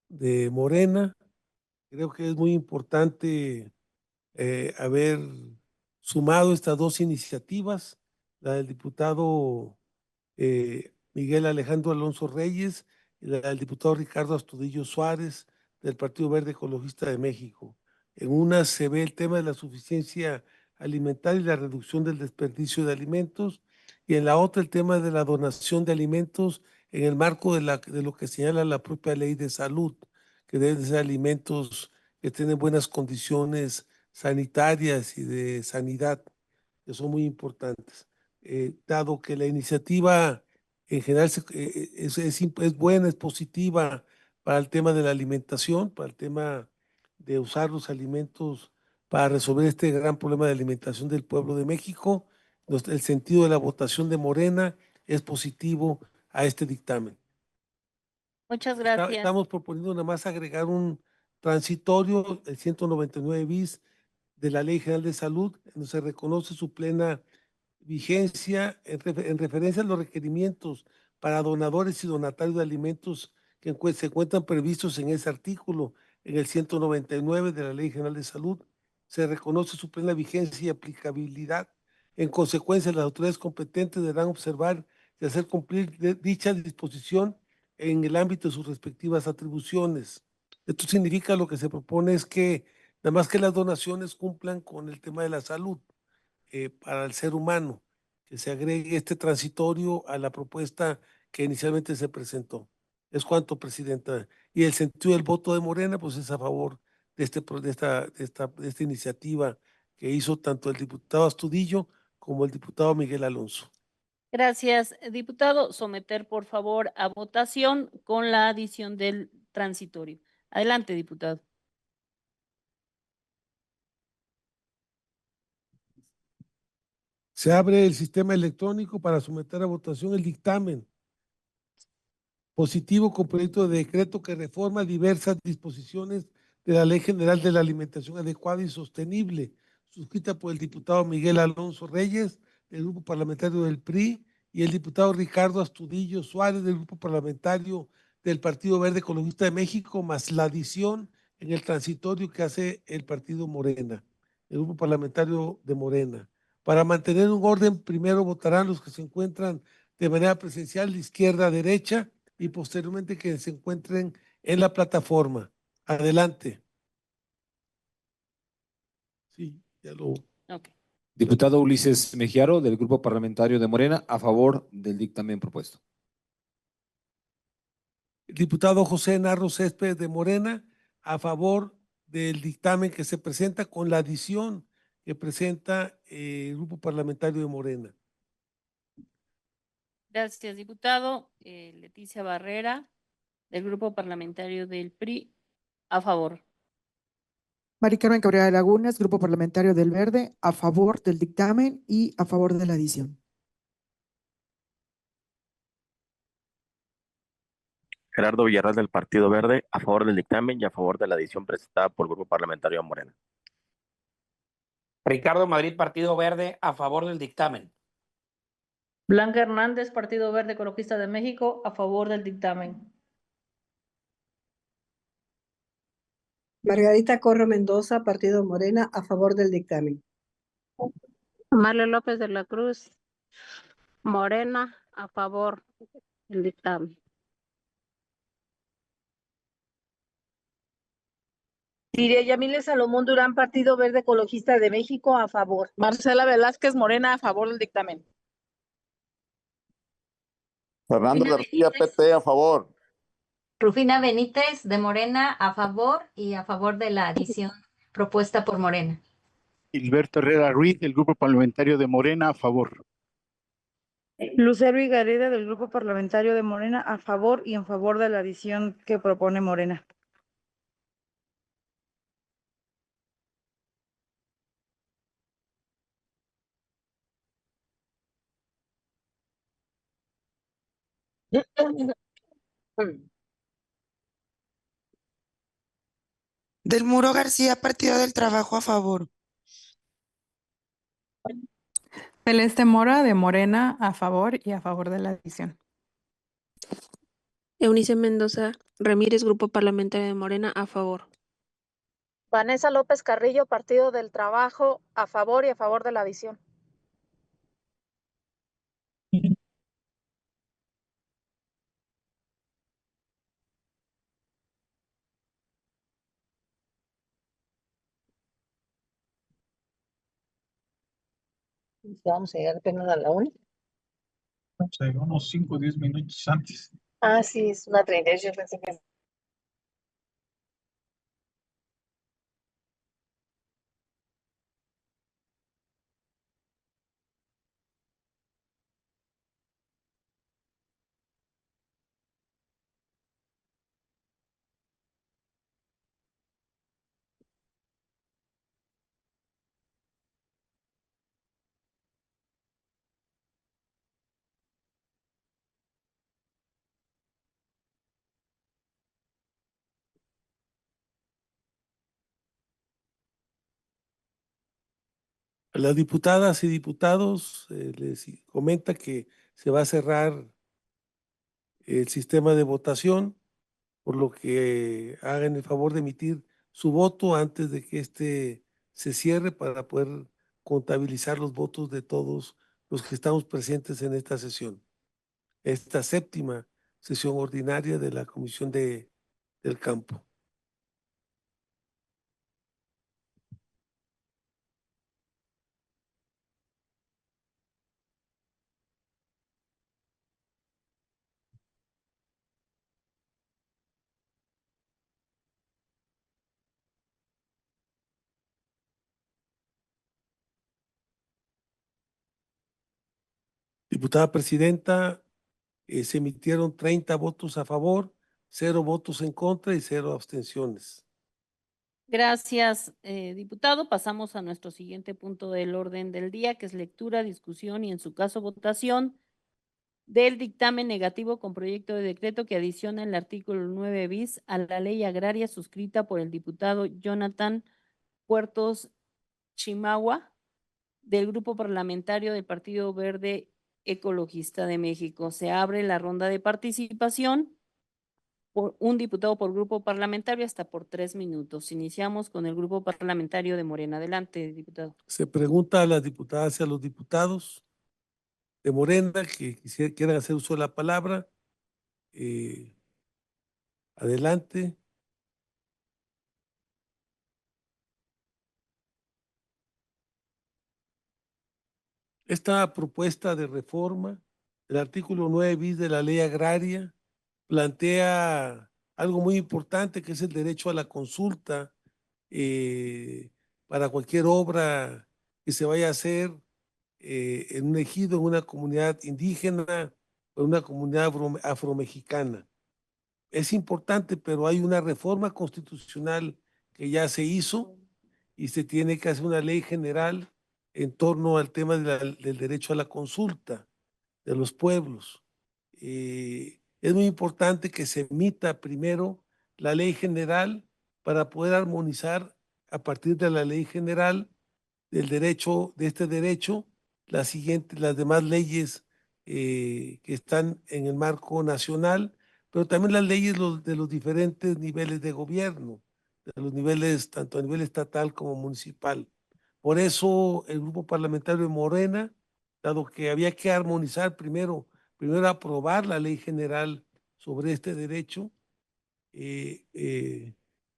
de Morena. Creo que es muy importante haber sumado estas dos iniciativas, la del diputado Miguel Alejandro Alonso Reyes y la del diputado Ricardo Astudillo Suárez del Partido Verde Ecologista de México. En una se ve el tema de la suficiencia alimentaria y la reducción del desperdicio de alimentos, y en la otra el tema de la donación de alimentos en el marco de lo que señala la propia ley de salud, que deben ser alimentos que tienen buenas condiciones sanitarias y de sanidad, que son muy importantes. Dado que la iniciativa en general es buena, es positiva para el tema de la alimentación, para el tema de usar los alimentos para resolver este gran problema de alimentación del pueblo de México, el sentido de la votación de Morena es positivo a este dictamen. Muchas gracias. Estamos proponiendo nada más agregar un transitorio, el 199 bis de la Ley General de Salud, donde se reconoce su plena vigencia en referencia a los requerimientos para donadores y donatarios de alimentos que se encuentran previstos en ese artículo, en el 199 de la Ley General de Salud. Se reconoce su plena vigencia y aplicabilidad. En consecuencia, las autoridades competentes deberán observar y hacer cumplir dicha disposición en el ámbito de sus respectivas atribuciones. Esto significa, lo que se propone es que nada más que las donaciones cumplan con el tema de la salud para el ser humano, que se agregue este transitorio a la propuesta que inicialmente se presentó. Es cuanto, presidenta. Y el sentido del voto de Morena, pues es a favor de esta iniciativa que hizo tanto el diputado Astudillo como el diputado Miguel Alonso. Gracias, diputado. Someter, por favor, a votación con la adición del transitorio. Adelante, diputado. Se abre el sistema electrónico para someter a votación el dictamen positivo con proyecto de decreto que reforma diversas disposiciones de la Ley General de la Alimentación Adecuada y Sostenible, suscrita por el diputado Miguel Alonso Reyes, del Grupo Parlamentario del PRI, y el diputado Ricardo Astudillo Suárez, del Grupo Parlamentario del Partido Verde Ecologista de México, más la adición en el transitorio que hace el Partido Morena, el Grupo Parlamentario de Morena. Para mantener un orden, primero votarán los que se encuentran de manera presencial de izquierda a derecha, y posteriormente que se encuentren en la plataforma. Adelante. Sí, ya lo... Okay. Diputado Ulises Mejiaro, del Grupo Parlamentario de Morena, a favor del dictamen propuesto. El diputado José Narro Céspedes de Morena, a favor del dictamen que se presenta con la adición que presenta el Grupo Parlamentario de Morena. Gracias, diputado. Leticia Barrera, del Grupo Parlamentario del PRI, a favor. Mari Carmen Cabrera de Lagunas, Grupo Parlamentario del Verde, a favor del dictamen y a favor de la adición. Gerardo Villarreal del Partido Verde, a favor del dictamen y a favor de la adición presentada por el Grupo Parlamentario de Morena. Ricardo Madrid, Partido Verde, a favor del dictamen. Blanca Hernández, Partido Verde Ecologista de México, a favor del dictamen. Margarita Corro Mendoza, Partido Morena, a favor del dictamen. Marle López de la Cruz, Morena, a favor del dictamen. Siria Yamile Salomón Durán, Partido Verde Ecologista de México, a favor. Marcela Velázquez Morena, a favor del dictamen. Fernando García, PT, a favor. Rufina Benítez de Morena a favor y a favor de la adición propuesta por Morena. Gilberto Herrera Ruiz, del Grupo Parlamentario de Morena, a favor. Lucero Higareda del Grupo Parlamentario de Morena a favor y en favor de la adición que propone Morena. Del Muro García, Partido del Trabajo, a favor. Celeste Mora de Morena a favor y a favor de la adición. Eunice Mendoza Ramírez, Grupo Parlamentario de Morena, a favor. Vanessa López Carrillo, Partido del Trabajo, a favor y a favor de la adición. Vamos a llegar apenas a la 1. Vamos a llegar unos 5 o 10 minutos antes. Ah, sí, es una 30. Yo pensé que... A las diputadas y diputados les comenta que se va a cerrar el sistema de votación, por lo que hagan el favor de emitir su voto antes de que este se cierre para poder contabilizar los votos de todos los que estamos presentes en esta sesión. Esta séptima sesión ordinaria de la Comisión del Campo. Diputada presidenta, se emitieron 30 votos a favor, 0 votos en contra y 0 abstenciones. Gracias, diputado. Pasamos a nuestro siguiente punto del orden del día, que es lectura, discusión y en su caso votación del dictamen negativo con proyecto de decreto que adiciona el artículo 9 bis a la ley agraria suscrita por el diputado Jonathan Puertos Chimagua del Grupo Parlamentario del Partido Verde Ecologista de México. Se abre la ronda de participación por un diputado por grupo parlamentario hasta por 3 minutos. Iniciamos con el Grupo Parlamentario de Morena. Adelante, diputado. Se pregunta a las diputadas y a los diputados de Morena que quieran hacer uso de la palabra. Adelante. Esta propuesta de reforma, el artículo 9 bis de la ley agraria, plantea algo muy importante que es el derecho a la consulta para cualquier obra que se vaya a hacer en un ejido, en una comunidad indígena o en una comunidad afromexicana. Es importante, pero hay una reforma constitucional que ya se hizo y se tiene que hacer una ley general en torno al tema del derecho a la consulta de los pueblos. Es muy importante que se emita primero la ley general para poder armonizar a partir de la ley general del derecho, de este derecho, las demás leyes que están en el marco nacional, pero también las leyes de los diferentes niveles de gobierno, de los niveles, tanto a nivel estatal como municipal. Por eso el grupo parlamentario de Morena, dado que había que armonizar primero aprobar la ley general sobre este derecho,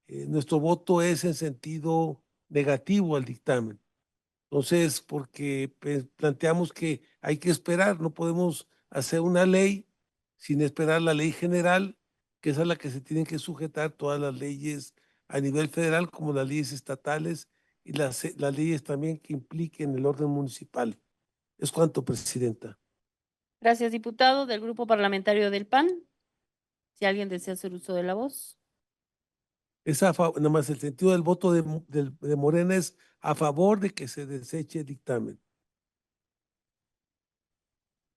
nuestro voto es en sentido negativo al dictamen. Entonces, porque planteamos que hay que esperar, no podemos hacer una ley sin esperar la ley general, que es a la que se tienen que sujetar todas las leyes a nivel federal, como las leyes estatales y las leyes también que impliquen el orden municipal. Es cuanto, Presidenta. Gracias, diputado. Del Grupo Parlamentario del PAN, si alguien desea hacer uso de la voz. Nada más el sentido del voto de Morena es a favor de que se deseche el dictamen.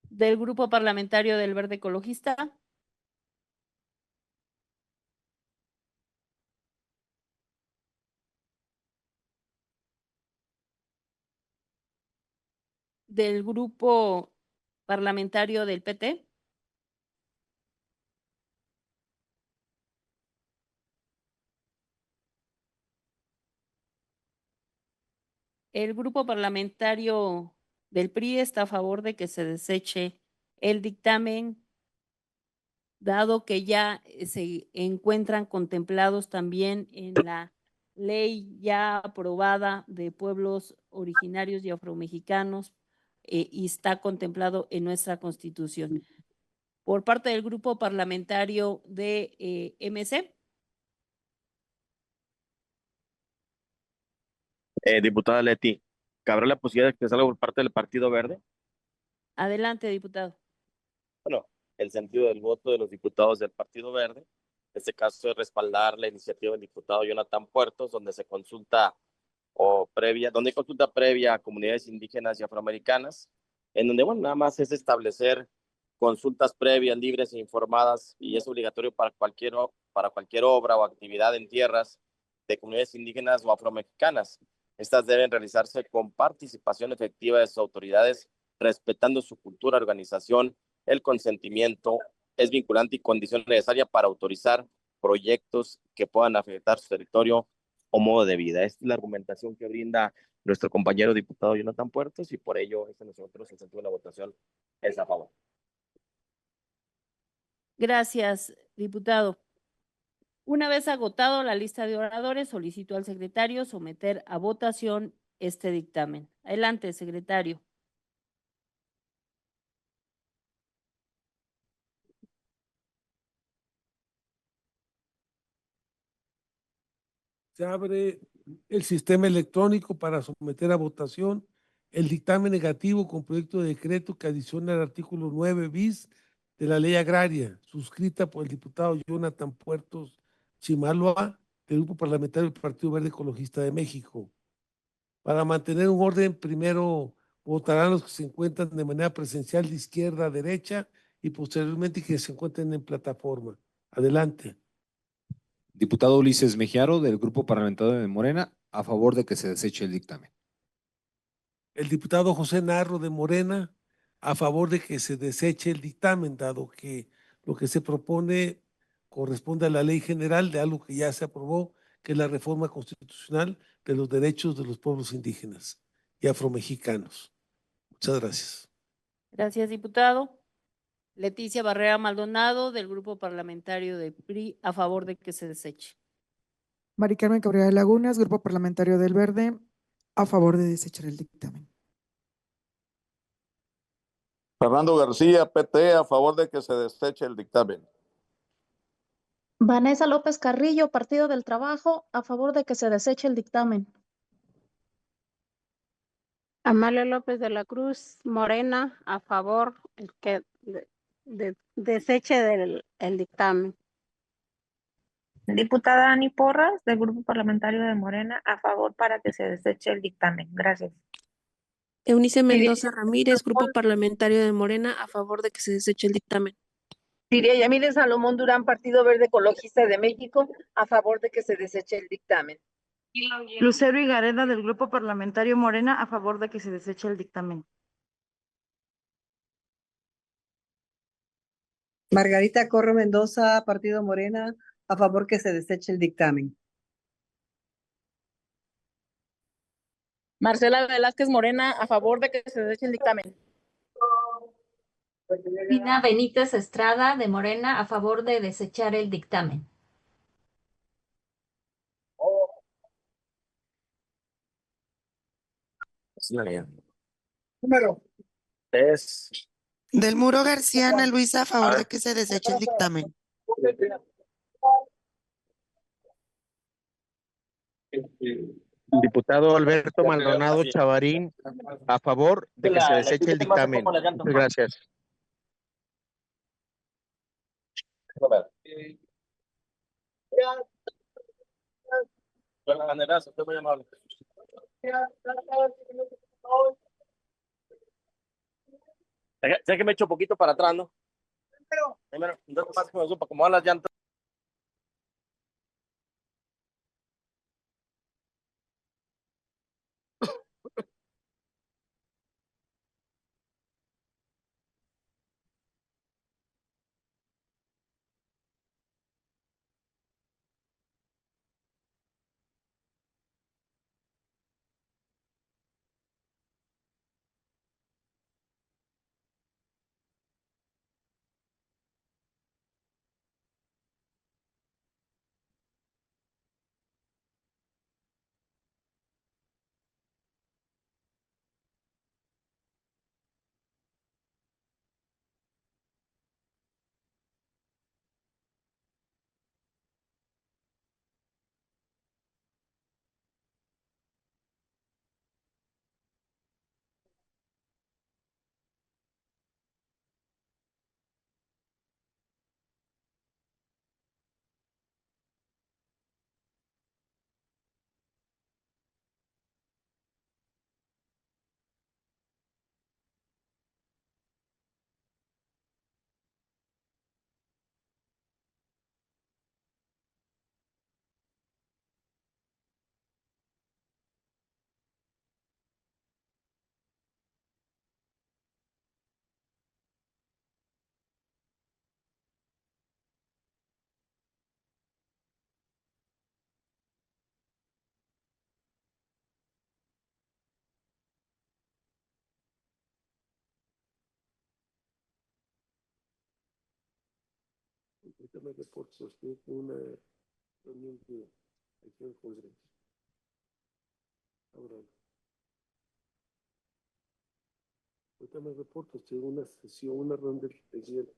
Del Grupo Parlamentario del Verde Ecologista. Del Grupo Parlamentario del PT. El Grupo Parlamentario del PRI está a favor de que se deseche el dictamen, dado que ya se encuentran contemplados también en la ley ya aprobada de pueblos originarios y afromexicanos y está contemplado en nuestra Constitución. Por parte del Grupo Parlamentario de MC. Diputada Leti, ¿cabrá la posibilidad de que salga por parte del Partido Verde? Adelante, diputado. Bueno, el sentido del voto de los diputados del Partido Verde, en este caso es respaldar la iniciativa del diputado Jonathan Puertos, donde se consulta donde hay consulta previa a comunidades indígenas y afroamericanas, en donde, bueno, nada más es establecer consultas previas, libres e informadas, y es obligatorio para cualquier obra o actividad en tierras de comunidades indígenas o afromexicanas. Estas deben realizarse con participación efectiva de sus autoridades, respetando su cultura, organización. El consentimiento es vinculante y condición necesaria para autorizar proyectos que puedan afectar su territorio o modo de vida. Esta es la argumentación que brinda nuestro compañero diputado Jonathan Puertos y por ello nosotros en sentido de la votación es a favor. Gracias, diputado. Una vez agotado la lista de oradores, solicito al secretario someter a votación este dictamen. Adelante, secretario. Se abre el sistema electrónico para someter a votación el dictamen negativo con proyecto de decreto que adiciona el artículo 9 bis de la ley agraria, suscrita por el diputado Jonathan Puertos Chimalua, del Grupo Parlamentario del Partido Verde Ecologista de México. Para mantener un orden, primero votarán los que se encuentran de manera presencial de izquierda a derecha y posteriormente que se encuentren en plataforma. Adelante. Diputado Ulises Mejiaro, del Grupo Parlamentario de Morena, a favor de que se deseche el dictamen. El diputado José Narro de Morena, a favor de que se deseche el dictamen, dado que lo que se propone corresponde a la ley general de algo que ya se aprobó, que es la reforma constitucional de los derechos de los pueblos indígenas y afromexicanos. Muchas gracias. Gracias, diputado. Leticia Barrera Maldonado, del Grupo Parlamentario de PRI, a favor de que se deseche. Mari Carmen Cabrera de Lagunas, Grupo Parlamentario del Verde, a favor de desechar el dictamen. Fernando García, PT, a favor de que se deseche el dictamen. Vanessa López Carrillo, Partido del Trabajo, a favor de que se deseche el dictamen. Amalia López de la Cruz, Morena, a favor el que deseche el dictamen. Diputada Ani Porras, del Grupo Parlamentario de Morena, a favor para que se deseche el dictamen. Gracias. Eunice Mendoza Ramírez, Grupo Parlamentario de Morena, a favor de que se deseche el dictamen. Siria Yamírez Salomón Durán, Partido Verde Ecologista de México, a favor de que se deseche el dictamen. Lucero Higareda, del Grupo Parlamentario Morena, a favor de que se deseche el dictamen. Margarita Corro Mendoza, Partido Morena, a favor que se deseche el dictamen. Marcela Velázquez Morena, a favor de que se deseche el dictamen. Cristina Benítez Estrada, de Morena, a favor de desechar el dictamen. Número 3. Del Muro García Ana Luisa, a favor de que se deseche el dictamen. Diputado Alberto Maldonado Chavarín, a favor de que se deseche el dictamen. Muchas gracias. Estoy muy amable. Sé que me echo poquito para atrás, ¿no? Primero, entonces más que me supo acomodar las llantas. Ahorita me reporto, estoy con una reunión de aquí en el Congreso. Ahora, ahorita me reporto, estoy en una sesión, una reunión de presidente.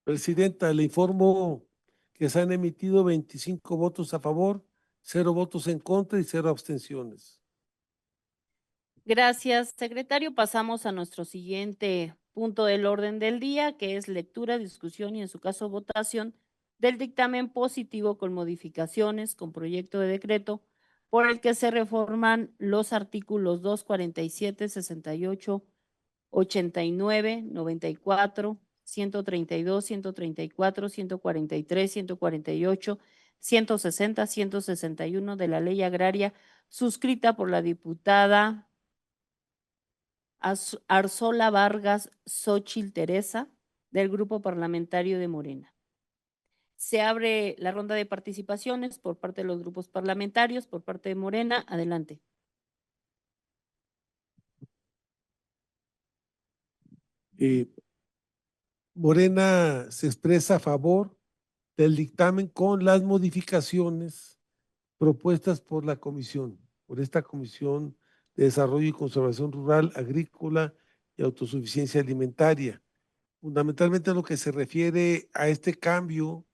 Presidenta, le informo que se han emitido 25 votos a favor, 0 votos en contra y 0 abstenciones. Gracias, secretario. Pasamos a nuestro siguiente punto del orden del día, que es lectura, discusión y en su caso votación del dictamen positivo con modificaciones con proyecto de decreto por el que se reforman los artículos 247, 68, 89, 94, 132, 134, 143, 148, 160, 161 de la Ley Agraria suscrita por la diputada Arzola Vargas Xochitl Teresa del Grupo Parlamentario de Morena. Se abre la ronda de participaciones por parte de los grupos parlamentarios, por parte de Morena. Adelante. Morena se expresa a favor del dictamen con las modificaciones propuestas por la comisión, por esta Comisión de Desarrollo y Conservación Rural, Agrícola y Autosuficiencia Alimentaria. Fundamentalmente lo que se refiere a este cambio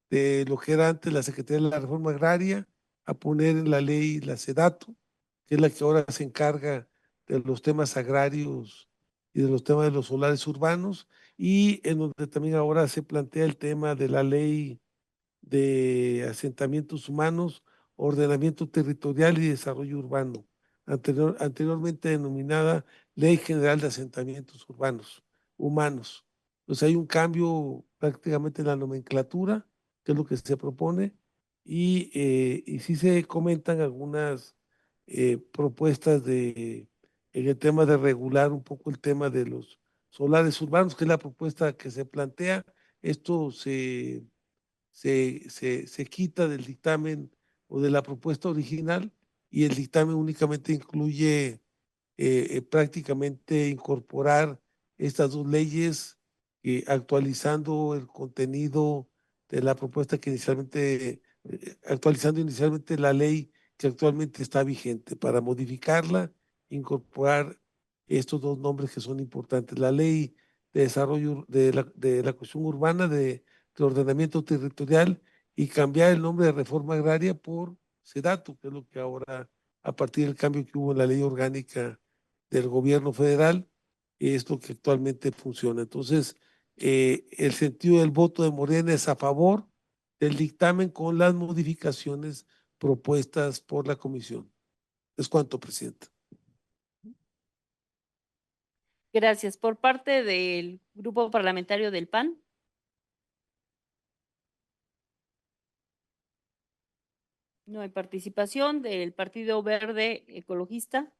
de lo que era antes la Secretaría de la Reforma Agraria a poner en la ley la SEDATU, que es la que ahora se encarga de los temas agrarios y de los temas de los solares urbanos, y en donde también ahora se plantea el tema de la ley de asentamientos humanos, ordenamiento territorial y desarrollo urbano, anteriormente denominada Ley General de Asentamientos Urbanos Humanos. Entonces hay un cambio prácticamente en la nomenclatura, que es lo que se propone, y sí se comentan algunas propuestas en el tema de regular un poco el tema de los solares urbanos, que es la propuesta que se plantea. Esto se quita del dictamen o de la propuesta original, y el dictamen únicamente incluye prácticamente incorporar estas dos leyes, actualizando el contenido de la propuesta que inicialmente, actualizando inicialmente la ley que actualmente está vigente, para modificarla, incorporar estos dos nombres que son importantes: la ley de desarrollo de la cuestión urbana, de ordenamiento territorial, y cambiar el nombre de reforma agraria por SEDATU, que es lo que ahora, a partir del cambio que hubo en la ley orgánica del gobierno federal, es lo que actualmente funciona. Entonces, el sentido del voto de Morena es a favor del dictamen con las modificaciones propuestas por la comisión. Es cuanto, Presidenta. Gracias. Por parte del Grupo Parlamentario del PAN. No hay participación. Del Partido Verde Ecologista.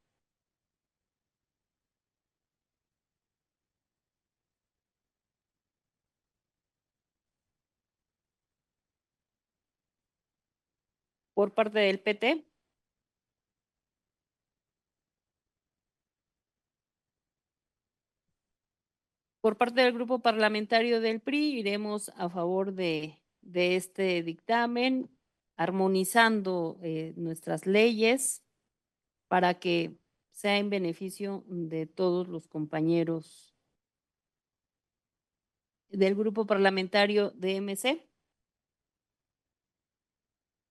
Por parte del PT. Por parte del Grupo Parlamentario del PRI, iremos a favor de este dictamen, armonizando nuestras leyes para que sea en beneficio de todos los compañeros del Grupo Parlamentario de MC.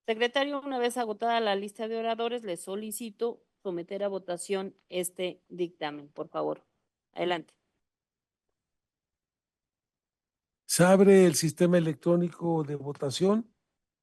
Secretario, una vez agotada la lista de oradores, le solicito someter a votación este dictamen, por favor. Adelante. Se abre el sistema electrónico de votación.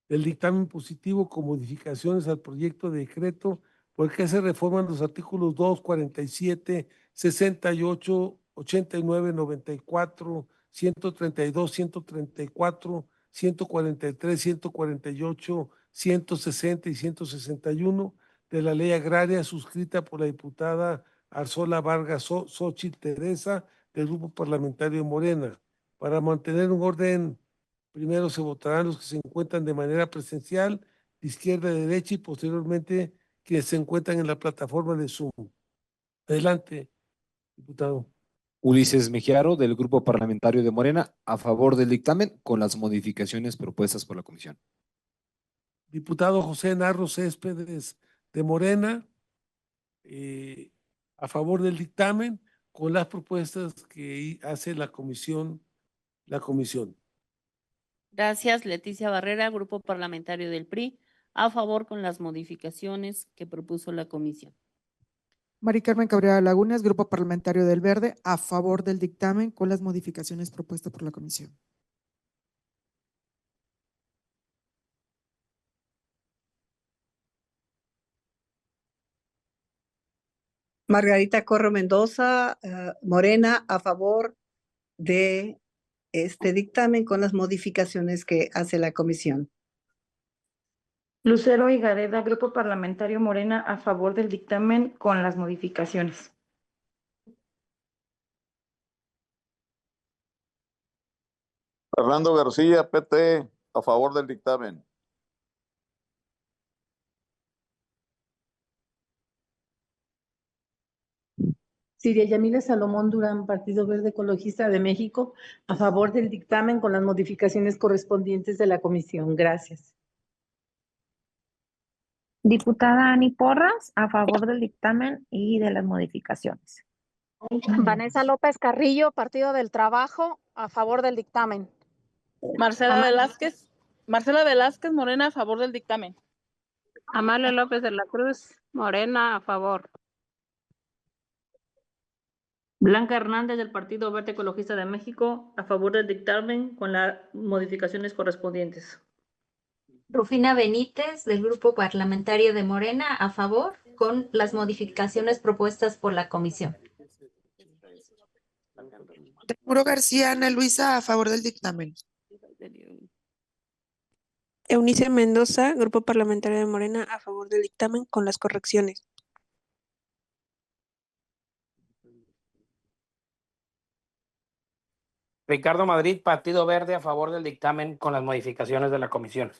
El dictamen positivo con modificaciones al proyecto de decreto por el que se reforman los artículos 2, 47, 68, 89, 94, 132, 134, 143, 148, 160 y 161 de la ley agraria, suscrita por la diputada Arzola Vargas Xochitl Teresa, del Grupo Parlamentario de Morena. Para mantener un orden, primero se votarán los que se encuentran de manera presencial, de izquierda a derecha, y posteriormente quienes se encuentran en la plataforma de Zoom. Adelante, diputado. Ulises Mejiaro, del Grupo Parlamentario de Morena, a favor del dictamen con las modificaciones propuestas por la comisión. Diputado José Narro Céspedes, de Morena, a favor del dictamen con las propuestas que hace la comisión. Gracias. Leticia Barrera, Grupo Parlamentario del PRI, a favor con las modificaciones que propuso la comisión. Mari Carmen Cabrera Lagunas, Grupo Parlamentario del Verde, a favor del dictamen con las modificaciones propuestas por la comisión. Margarita Corro Mendoza, Morena, a favor de este dictamen con las modificaciones que hace la comisión. Lucero Higareda, Grupo Parlamentario Morena, a favor del dictamen con las modificaciones. Fernando García, PT, a favor del dictamen. Siria Yamila Salomón Durán, Partido Verde Ecologista de México, a favor del dictamen con las modificaciones correspondientes de la comisión. Gracias. Diputada Ani Porras, a favor del dictamen y de las modificaciones. Vanessa López Carrillo, Partido del Trabajo, a favor del dictamen. Marcela Velázquez Morena, a favor del dictamen. Amalia López de la Cruz, Morena, a favor. Blanca Hernández del Partido Verde Ecologista de México, a favor del dictamen con las modificaciones correspondientes. Rufina Benítez, del Grupo Parlamentario de Morena, a favor, con las modificaciones propuestas por la comisión. Del Muro García, Ana Luisa, a favor del dictamen. Eunice Mendoza, Grupo Parlamentario de Morena, a favor del dictamen con las correcciones. Ricardo Madrid, Partido Verde, a favor del dictamen con las modificaciones de la comisión.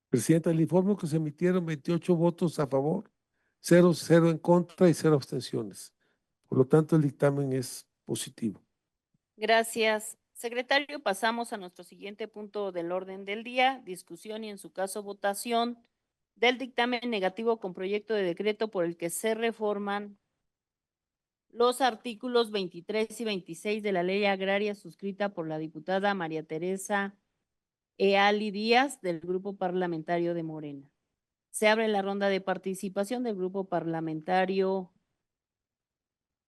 Presidenta, el informe que se emitieron 28 votos a favor, 0 en contra y 0 abstenciones. Por lo tanto, el dictamen es positivo. Gracias. Secretario, pasamos a nuestro siguiente punto del orden del día, discusión y en su caso votación del dictamen negativo con proyecto de decreto por el que se reforman los artículos 23 y 26 de la Ley Agraria suscrita por la diputada María Teresa Eali Díaz del Grupo Parlamentario de Morena. Se abre la ronda de participación del Grupo Parlamentario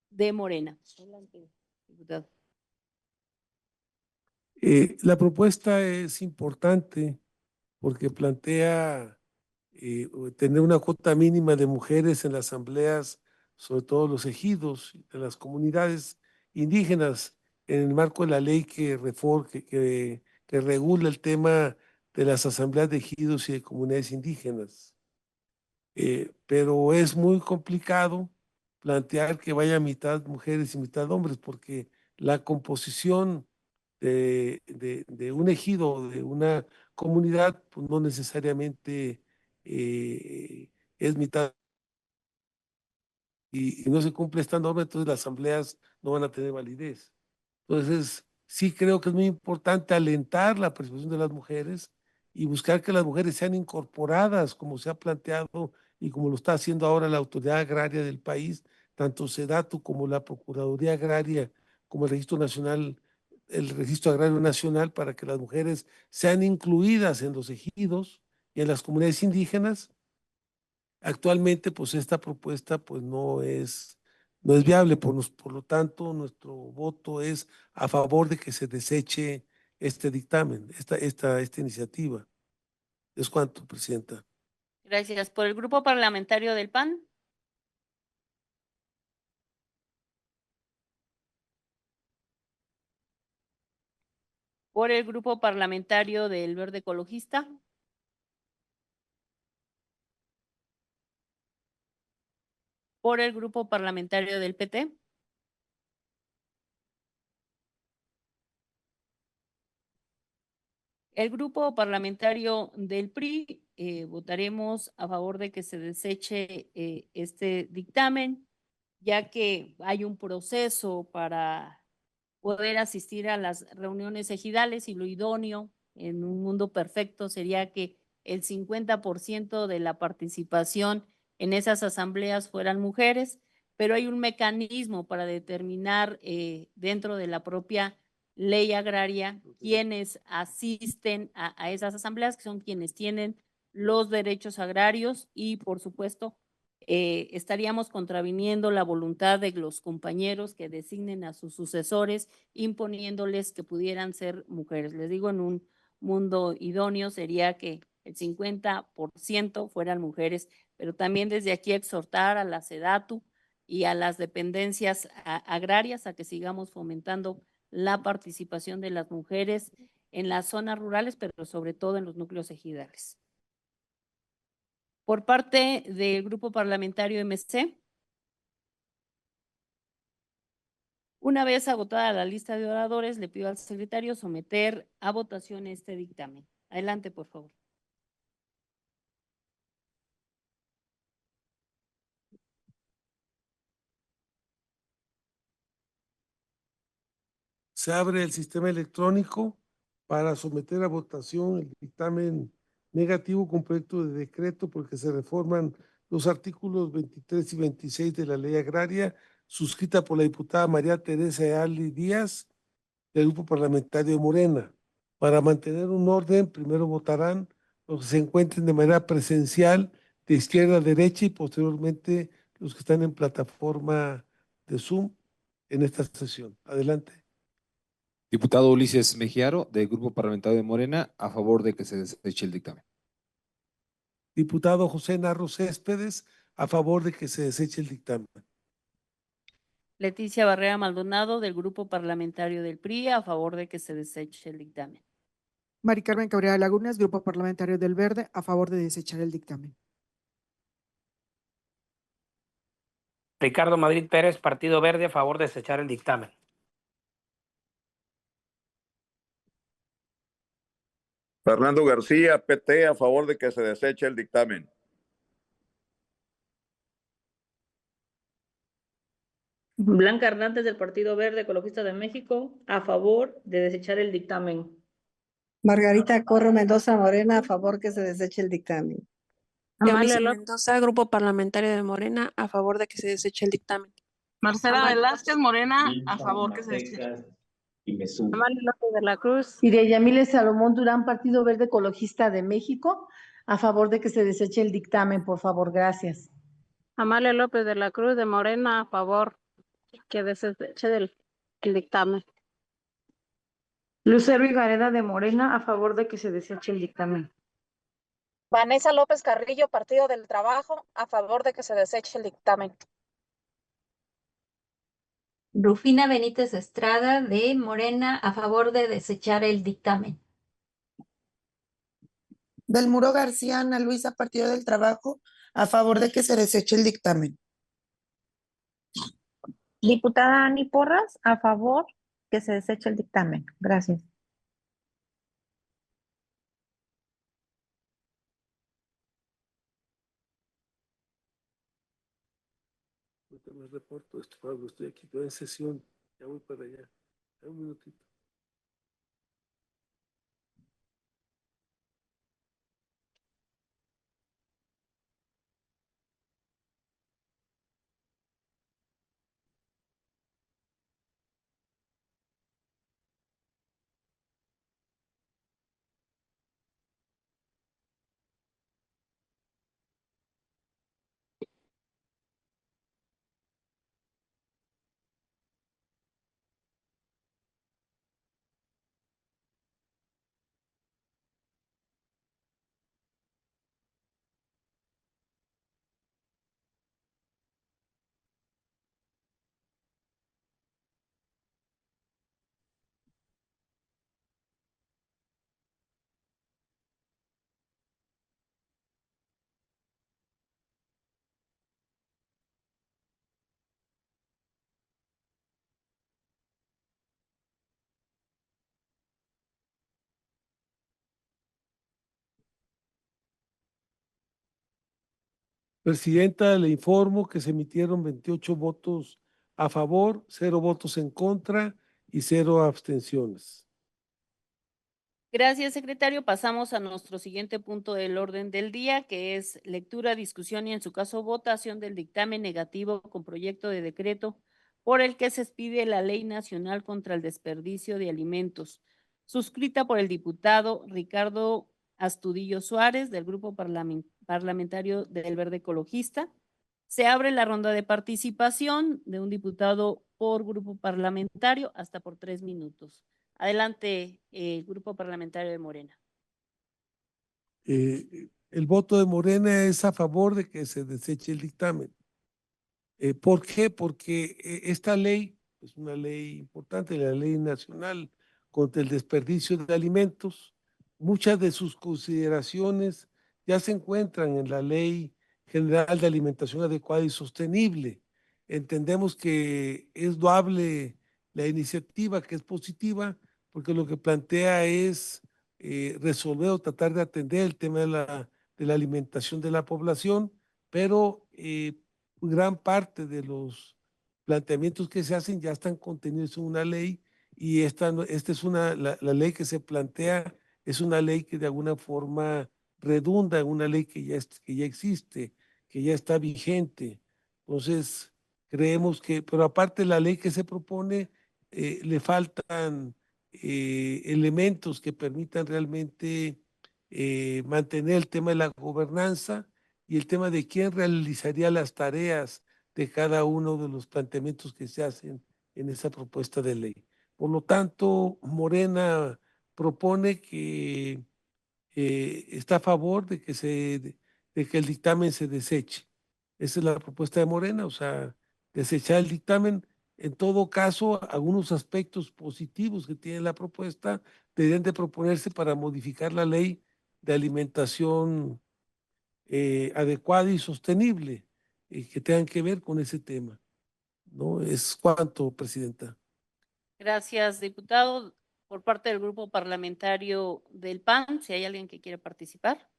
de Morena. Adelante, diputado. La propuesta es importante porque plantea tener una cuota mínima de mujeres en las asambleas, sobre todo los ejidos de las comunidades indígenas, en el marco de la ley que regula el tema de las asambleas de ejidos y de comunidades indígenas. Pero es muy complicado plantear que vaya mitad mujeres y mitad hombres, porque la composición de un ejido, de una comunidad, pues no necesariamente es mitad y no se cumple esta norma, entonces las asambleas no van a tener validez. Entonces, sí creo que es muy importante alentar la participación de las mujeres y buscar que las mujeres sean incorporadas, como se ha planteado y como lo está haciendo ahora la autoridad agraria del país, tanto SEDATU como la Procuraduría Agraria, como el Registro Nacional, el Registro Agrario Nacional, para que las mujeres sean incluidas en los ejidos y en las comunidades indígenas. Actualmente, pues esta propuesta pues no es viable, por lo tanto, nuestro voto es a favor de que se deseche este dictamen, esta iniciativa. ¿Es cuánto, Presidenta? Gracias. Por el Grupo Parlamentario del PAN. Por el Grupo Parlamentario del Verde Ecologista. Por el Grupo Parlamentario del PT. El Grupo Parlamentario del PRI votaremos a favor de que se deseche este dictamen, ya que hay un proceso para poder asistir a las reuniones ejidales y lo idóneo en un mundo perfecto sería que el 50% de la participación en esas asambleas fueran mujeres, pero hay un mecanismo para determinar dentro de la propia ley agraria quienes asisten a esas asambleas, que son quienes tienen los derechos agrarios y, por supuesto, estaríamos contraviniendo la voluntad de los compañeros que designen a sus sucesores, imponiéndoles que pudieran ser mujeres. Les digo, en un mundo idóneo sería que el 50% fueran mujeres, pero también desde aquí exhortar a la SEDATU y a las dependencias agrarias a que sigamos fomentando la participación de las mujeres en las zonas rurales, pero sobre todo en los núcleos ejidales. Por parte del Grupo Parlamentario MC, una vez agotada la lista de oradores, le pido al secretario someter a votación este dictamen. Adelante, por favor. Se abre el sistema electrónico para someter a votación el dictamen negativo con proyecto de decreto porque se reforman los artículos 23 y 26 de la Ley Agraria, suscrita por la diputada María Teresa Ali Díaz, del Grupo Parlamentario de Morena. Para mantener un orden, primero votarán los que se encuentren de manera presencial de izquierda a derecha y posteriormente los que están en plataforma de Zoom en esta sesión. Adelante. Diputado Ulises Mejiaro, del Grupo Parlamentario de Morena, a favor de que se deseche el dictamen. Diputado José Narro Céspedes, a favor de que se deseche el dictamen. Leticia Barrera Maldonado, del Grupo Parlamentario del PRI, a favor de que se deseche el dictamen. Mari Carmen Cabrera Lagunas, Grupo Parlamentario del Verde, a favor de desechar el dictamen. Ricardo Madrid Pérez, Partido Verde, a favor de desechar el dictamen. Fernando García, PT, a favor de que se deseche el dictamen. Blanca Hernández, del Partido Verde Ecologista de México, a favor de desechar el dictamen. Margarita Corro Mendoza Morena, a favor que se deseche el dictamen. Eunice Mendoza, Grupo Parlamentario de Morena, a favor de que se deseche el dictamen. Marcela Velázquez Morena, a favor que se deseche. Amalia López de la Cruz. Siria Yamile Salomón Durán, Partido Verde Ecologista de México, a favor de que se deseche el dictamen, por favor, gracias. Amalia López de la Cruz de Morena, a favor que deseche el dictamen. Lucero Higareda de Morena, a favor de que se deseche el dictamen. Vanessa López Carrillo, Partido del Trabajo, a favor de que se deseche el dictamen. Rufina Benítez Estrada de Morena, a favor de desechar el dictamen. Del Muro García Ana Luisa, Partido del Trabajo, a favor de que se deseche el dictamen. Diputada Ani Porras, a favor que se deseche el dictamen. Gracias. Ahorita me reporto esto, Pablo, estoy aquí, estoy en sesión, ya voy para allá. Un minutito. Presidenta, le informo que se emitieron 28 votos a favor, 0 votos en contra y 0 abstenciones. Gracias, secretario. Pasamos a nuestro siguiente punto del orden del día, que es lectura, discusión y, en su caso, votación del dictamen negativo con proyecto de decreto por el que se expide la Ley Nacional contra el Desperdicio de Alimentos, suscrita por el diputado Ricardo Astudillo Suárez, del Grupo Parlamentario del Verde Ecologista. Se abre la ronda de participación de un diputado por grupo parlamentario, hasta por 3 minutos. Adelante, Grupo Parlamentario de Morena. El voto de Morena es a favor de que se deseche el dictamen. ¿Por qué? Porque esta ley es una ley importante, la Ley Nacional contra el Desperdicio de Alimentos. Muchas de sus consideraciones ya se encuentran en la Ley General de Alimentación Adecuada y Sostenible. Entendemos que es loable la iniciativa, que es positiva, porque lo que plantea es resolver o tratar de atender el tema de la alimentación de la población, pero gran parte de los planteamientos que se hacen ya están contenidos en una ley, y esta es la ley que se plantea es una ley que de alguna forma redunda en una ley que ya existe, que ya está vigente. Entonces, creemos que, pero aparte de la ley que se propone, le faltan elementos que permitan realmente mantener el tema de la gobernanza y el tema de quién realizaría las tareas de cada uno de los planteamientos que se hacen en esa propuesta de ley. Por lo tanto, Morena propone que está a favor de que el dictamen se deseche. Esa es la propuesta de Morena, o sea, desechar el dictamen. En todo caso, algunos aspectos positivos que tiene la propuesta deberían de proponerse para modificar la ley de alimentación adecuada y sostenible, que tengan que ver con ese tema. ¿No? Es cuanto, Presidenta. Gracias, diputado. Por parte del Grupo Parlamentario del PAN, si hay alguien que quiere participar.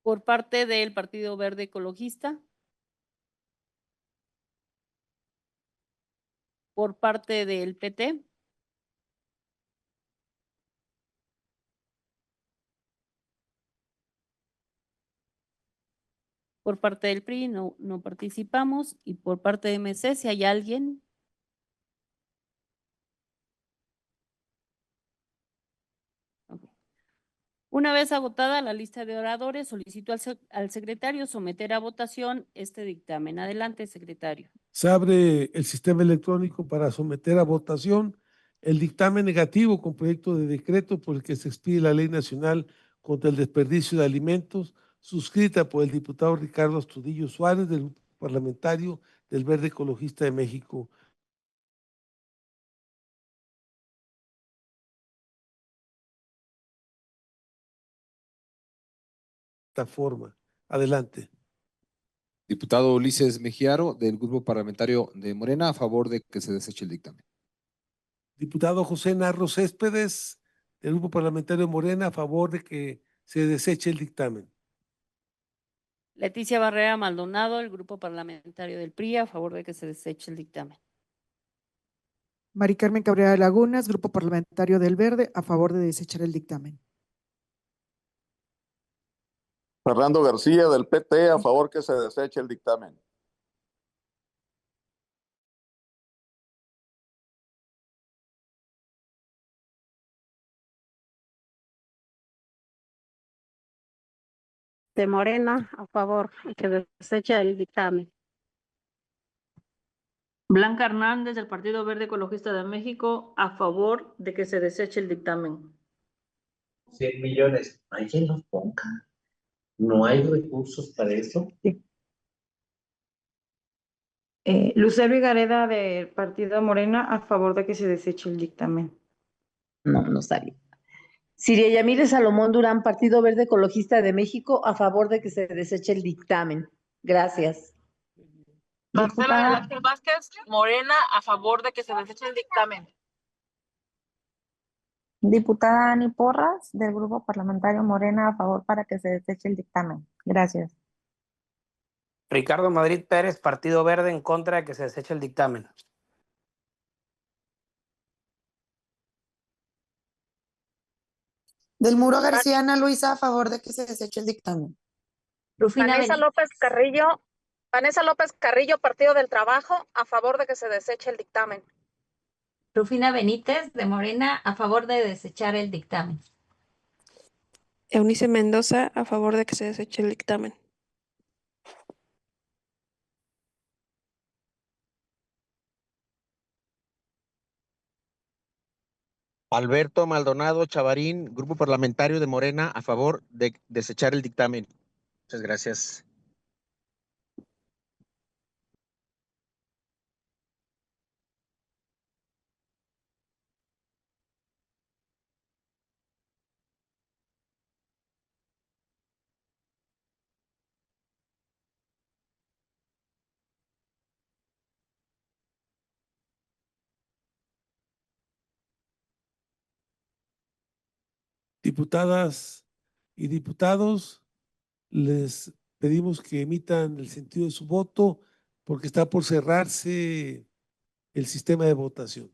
Por parte del Partido Verde Ecologista. Por parte del PT. Por parte del PRI no participamos. Y por parte de MC, si hay alguien. Okay. Una vez agotada la lista de oradores, solicito al secretario someter a votación este dictamen. Adelante, secretario. Se abre el sistema electrónico para someter a votación el dictamen negativo con proyecto de decreto por el que se expide la Ley Nacional contra el Desperdicio de Alimentos, suscrita por el diputado Ricardo Astudillo Suárez, del Grupo Parlamentario del Verde Ecologista de México. Esta forma. Adelante. Diputado Ulises Mejiaro, del Grupo Parlamentario de Morena, a favor de que se deseche el dictamen. Diputado José Narro Céspedes, del Grupo Parlamentario de Morena, a favor de que se deseche el dictamen. Leticia Barrera Maldonado, el Grupo Parlamentario del PRI, a favor de que se deseche el dictamen. Mari Carmen Cabrera Lagunas, Grupo Parlamentario del Verde, a favor de desechar el dictamen. Fernando García, del PT, a favor que se deseche el dictamen. De Morena, a favor, que deseche el dictamen. Blanca Hernández, del Partido Verde Ecologista de México, a favor de que se deseche el dictamen. 100 millones. Alguien los ponga. ¿No hay recursos para eso? Sí. Lucero Higareda, del Partido Morena, a favor de que se deseche el dictamen. No sabía. Siria Yamile Salomón Durán, Partido Verde Ecologista de México, a favor de que se deseche el dictamen. Gracias. Marcela Velázquez Vázquez, Morena, a favor de que se deseche el dictamen. Diputada Ani Porras, del Grupo Parlamentario Morena, a favor para que se deseche el dictamen. Gracias. Ricardo Madrid Pérez, Partido Verde, en contra de que se deseche el dictamen. Del Muro García, Ana Luisa, a favor de que se deseche el dictamen. Rufina Vanessa Benítez. López Carrillo, Partido del Trabajo, a favor de que se deseche el dictamen. Rufina Benítez, de Morena, a favor de desechar el dictamen. Eunice Mendoza, a favor de que se deseche el dictamen. Alberto Maldonado Chavarín, Grupo Parlamentario de Morena, a favor de desechar el dictamen. Muchas gracias. Diputadas y diputados, les pedimos que emitan el sentido de su voto porque está por cerrarse el sistema de votación.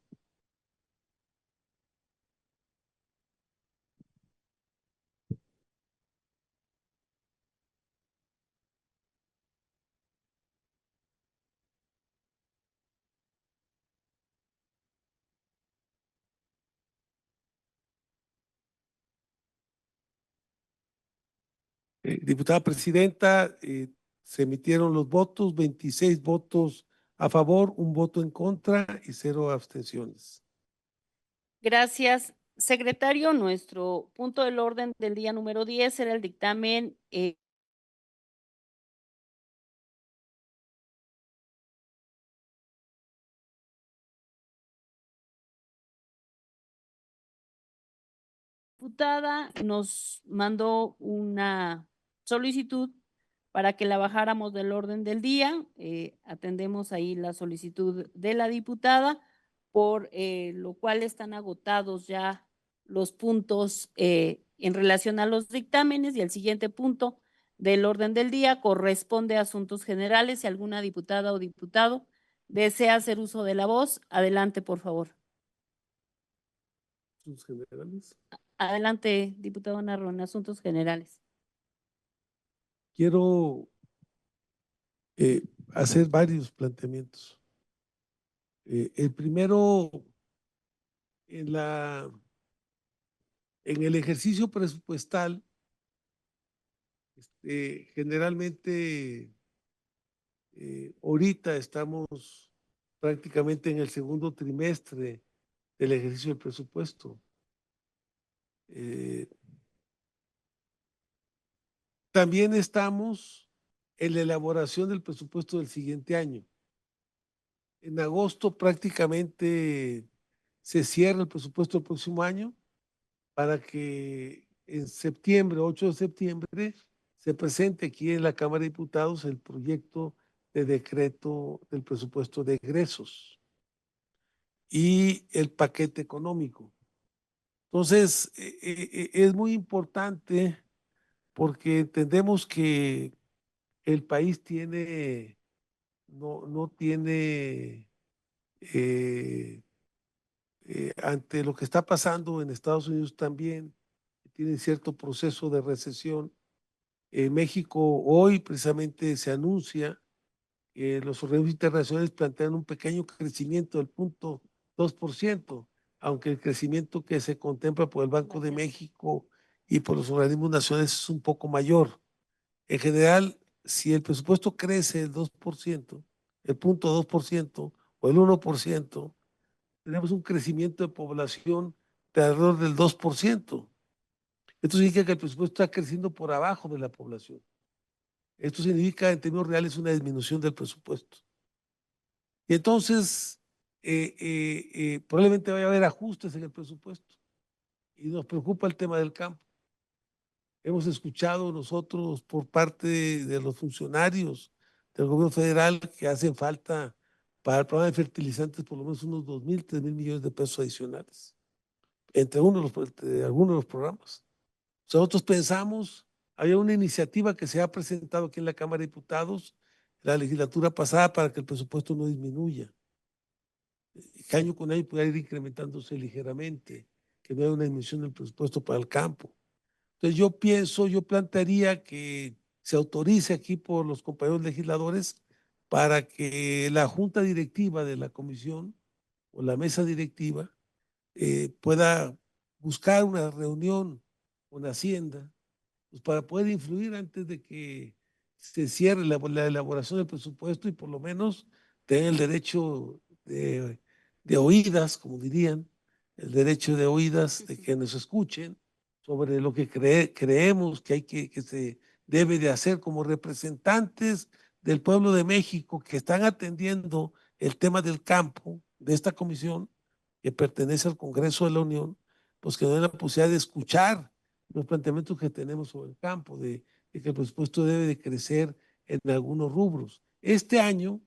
Diputada presidenta, se emitieron los votos, 26 votos a favor, 1 voto en contra y 0 abstenciones. Gracias, secretario. Nuestro punto del orden del día número 10 era el dictamen diputada nos mandó una solicitud para que la bajáramos del orden del día. Atendemos ahí la solicitud de la diputada, por lo cual están agotados ya los puntos en relación a los dictámenes, y el siguiente punto del orden del día corresponde a asuntos generales. Si alguna diputada o diputado desea hacer uso de la voz, adelante, por favor. Asuntos generales. Adelante, diputado Narro, en asuntos generales. Quiero hacer varios planteamientos. El primero, en el ejercicio presupuestal, generalmente ahorita estamos prácticamente en el segundo trimestre del ejercicio del presupuesto. También estamos en la elaboración del presupuesto del siguiente año. En agosto prácticamente se cierra el presupuesto del próximo año para que en septiembre, 8 de septiembre, se presente aquí en la Cámara de Diputados el proyecto de decreto del presupuesto de egresos y el paquete económico. Entonces, es muy importante porque entendemos que el país no tiene, ante lo que está pasando en Estados Unidos también, tiene cierto proceso de recesión. En México hoy precisamente se anuncia que los organismos internacionales plantean un pequeño crecimiento del 0.2%, aunque el crecimiento que se contempla por el Banco de México y por los organismos nacionales es un poco mayor. En general, si el presupuesto crece el 2%, el 0.2% o el 1%, tenemos un crecimiento de población de alrededor del 2%. Esto significa que el presupuesto está creciendo por abajo de la población. Esto significa, en términos reales, una disminución del presupuesto. Y entonces, probablemente vaya a haber ajustes en el presupuesto. Y nos preocupa el tema del campo. Hemos escuchado nosotros por parte de los funcionarios del gobierno federal que hacen falta para el programa de fertilizantes por lo menos unos 2,000, 3,000 millones de pesos adicionales, entre algunos de los programas. O sea, nosotros pensamos, había una iniciativa que se ha presentado aquí en la Cámara de Diputados la legislatura pasada para que el presupuesto no disminuya, que año con año pudiera ir incrementándose ligeramente, que no haya una disminución del presupuesto para el campo. Entonces yo plantearía que se autorice aquí por los compañeros legisladores para que la junta directiva de la comisión o la mesa directiva pueda buscar una reunión con Hacienda, pues para poder influir antes de que se cierre la elaboración del presupuesto y por lo menos tengan el derecho de oídas, como dirían, el derecho de oídas, de que nos escuchen sobre lo que creemos que que se debe de hacer como representantes del pueblo de México que están atendiendo el tema del campo de esta comisión que pertenece al Congreso de la Unión, pues que nos den la posibilidad de escuchar los planteamientos que tenemos sobre el campo, de que el presupuesto debe de crecer en algunos rubros. Este año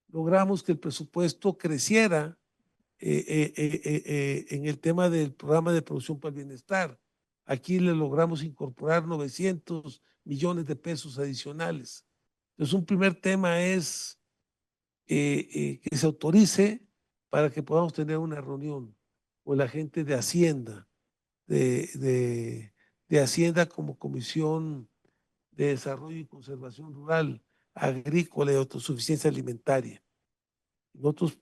logramos que el presupuesto creciera en el tema del programa de producción para el bienestar. Aquí le logramos incorporar 900 millones de pesos adicionales. Entonces, un primer tema es que se autorice para que podamos tener una reunión con la gente de Hacienda, de Hacienda como Comisión de Desarrollo y Conservación Rural, Agrícola y Autosuficiencia Alimentaria. Nosotros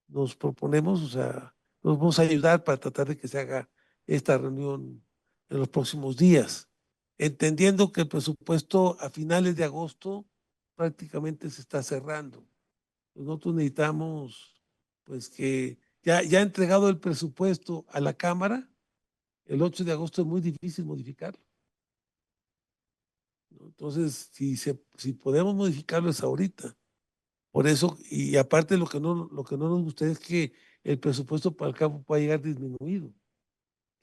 nos proponemos, o sea, nos vamos a ayudar para tratar de que se haga esta reunión en los próximos días, entendiendo que el presupuesto a finales de agosto prácticamente se está cerrando. Nosotros necesitamos, pues que ya entregado el presupuesto a la Cámara, el 8 de agosto es muy difícil modificarlo. Entonces, si podemos modificarlo es ahorita. Por eso, y aparte lo que no nos gusta es que el presupuesto para el campo pueda llegar disminuido.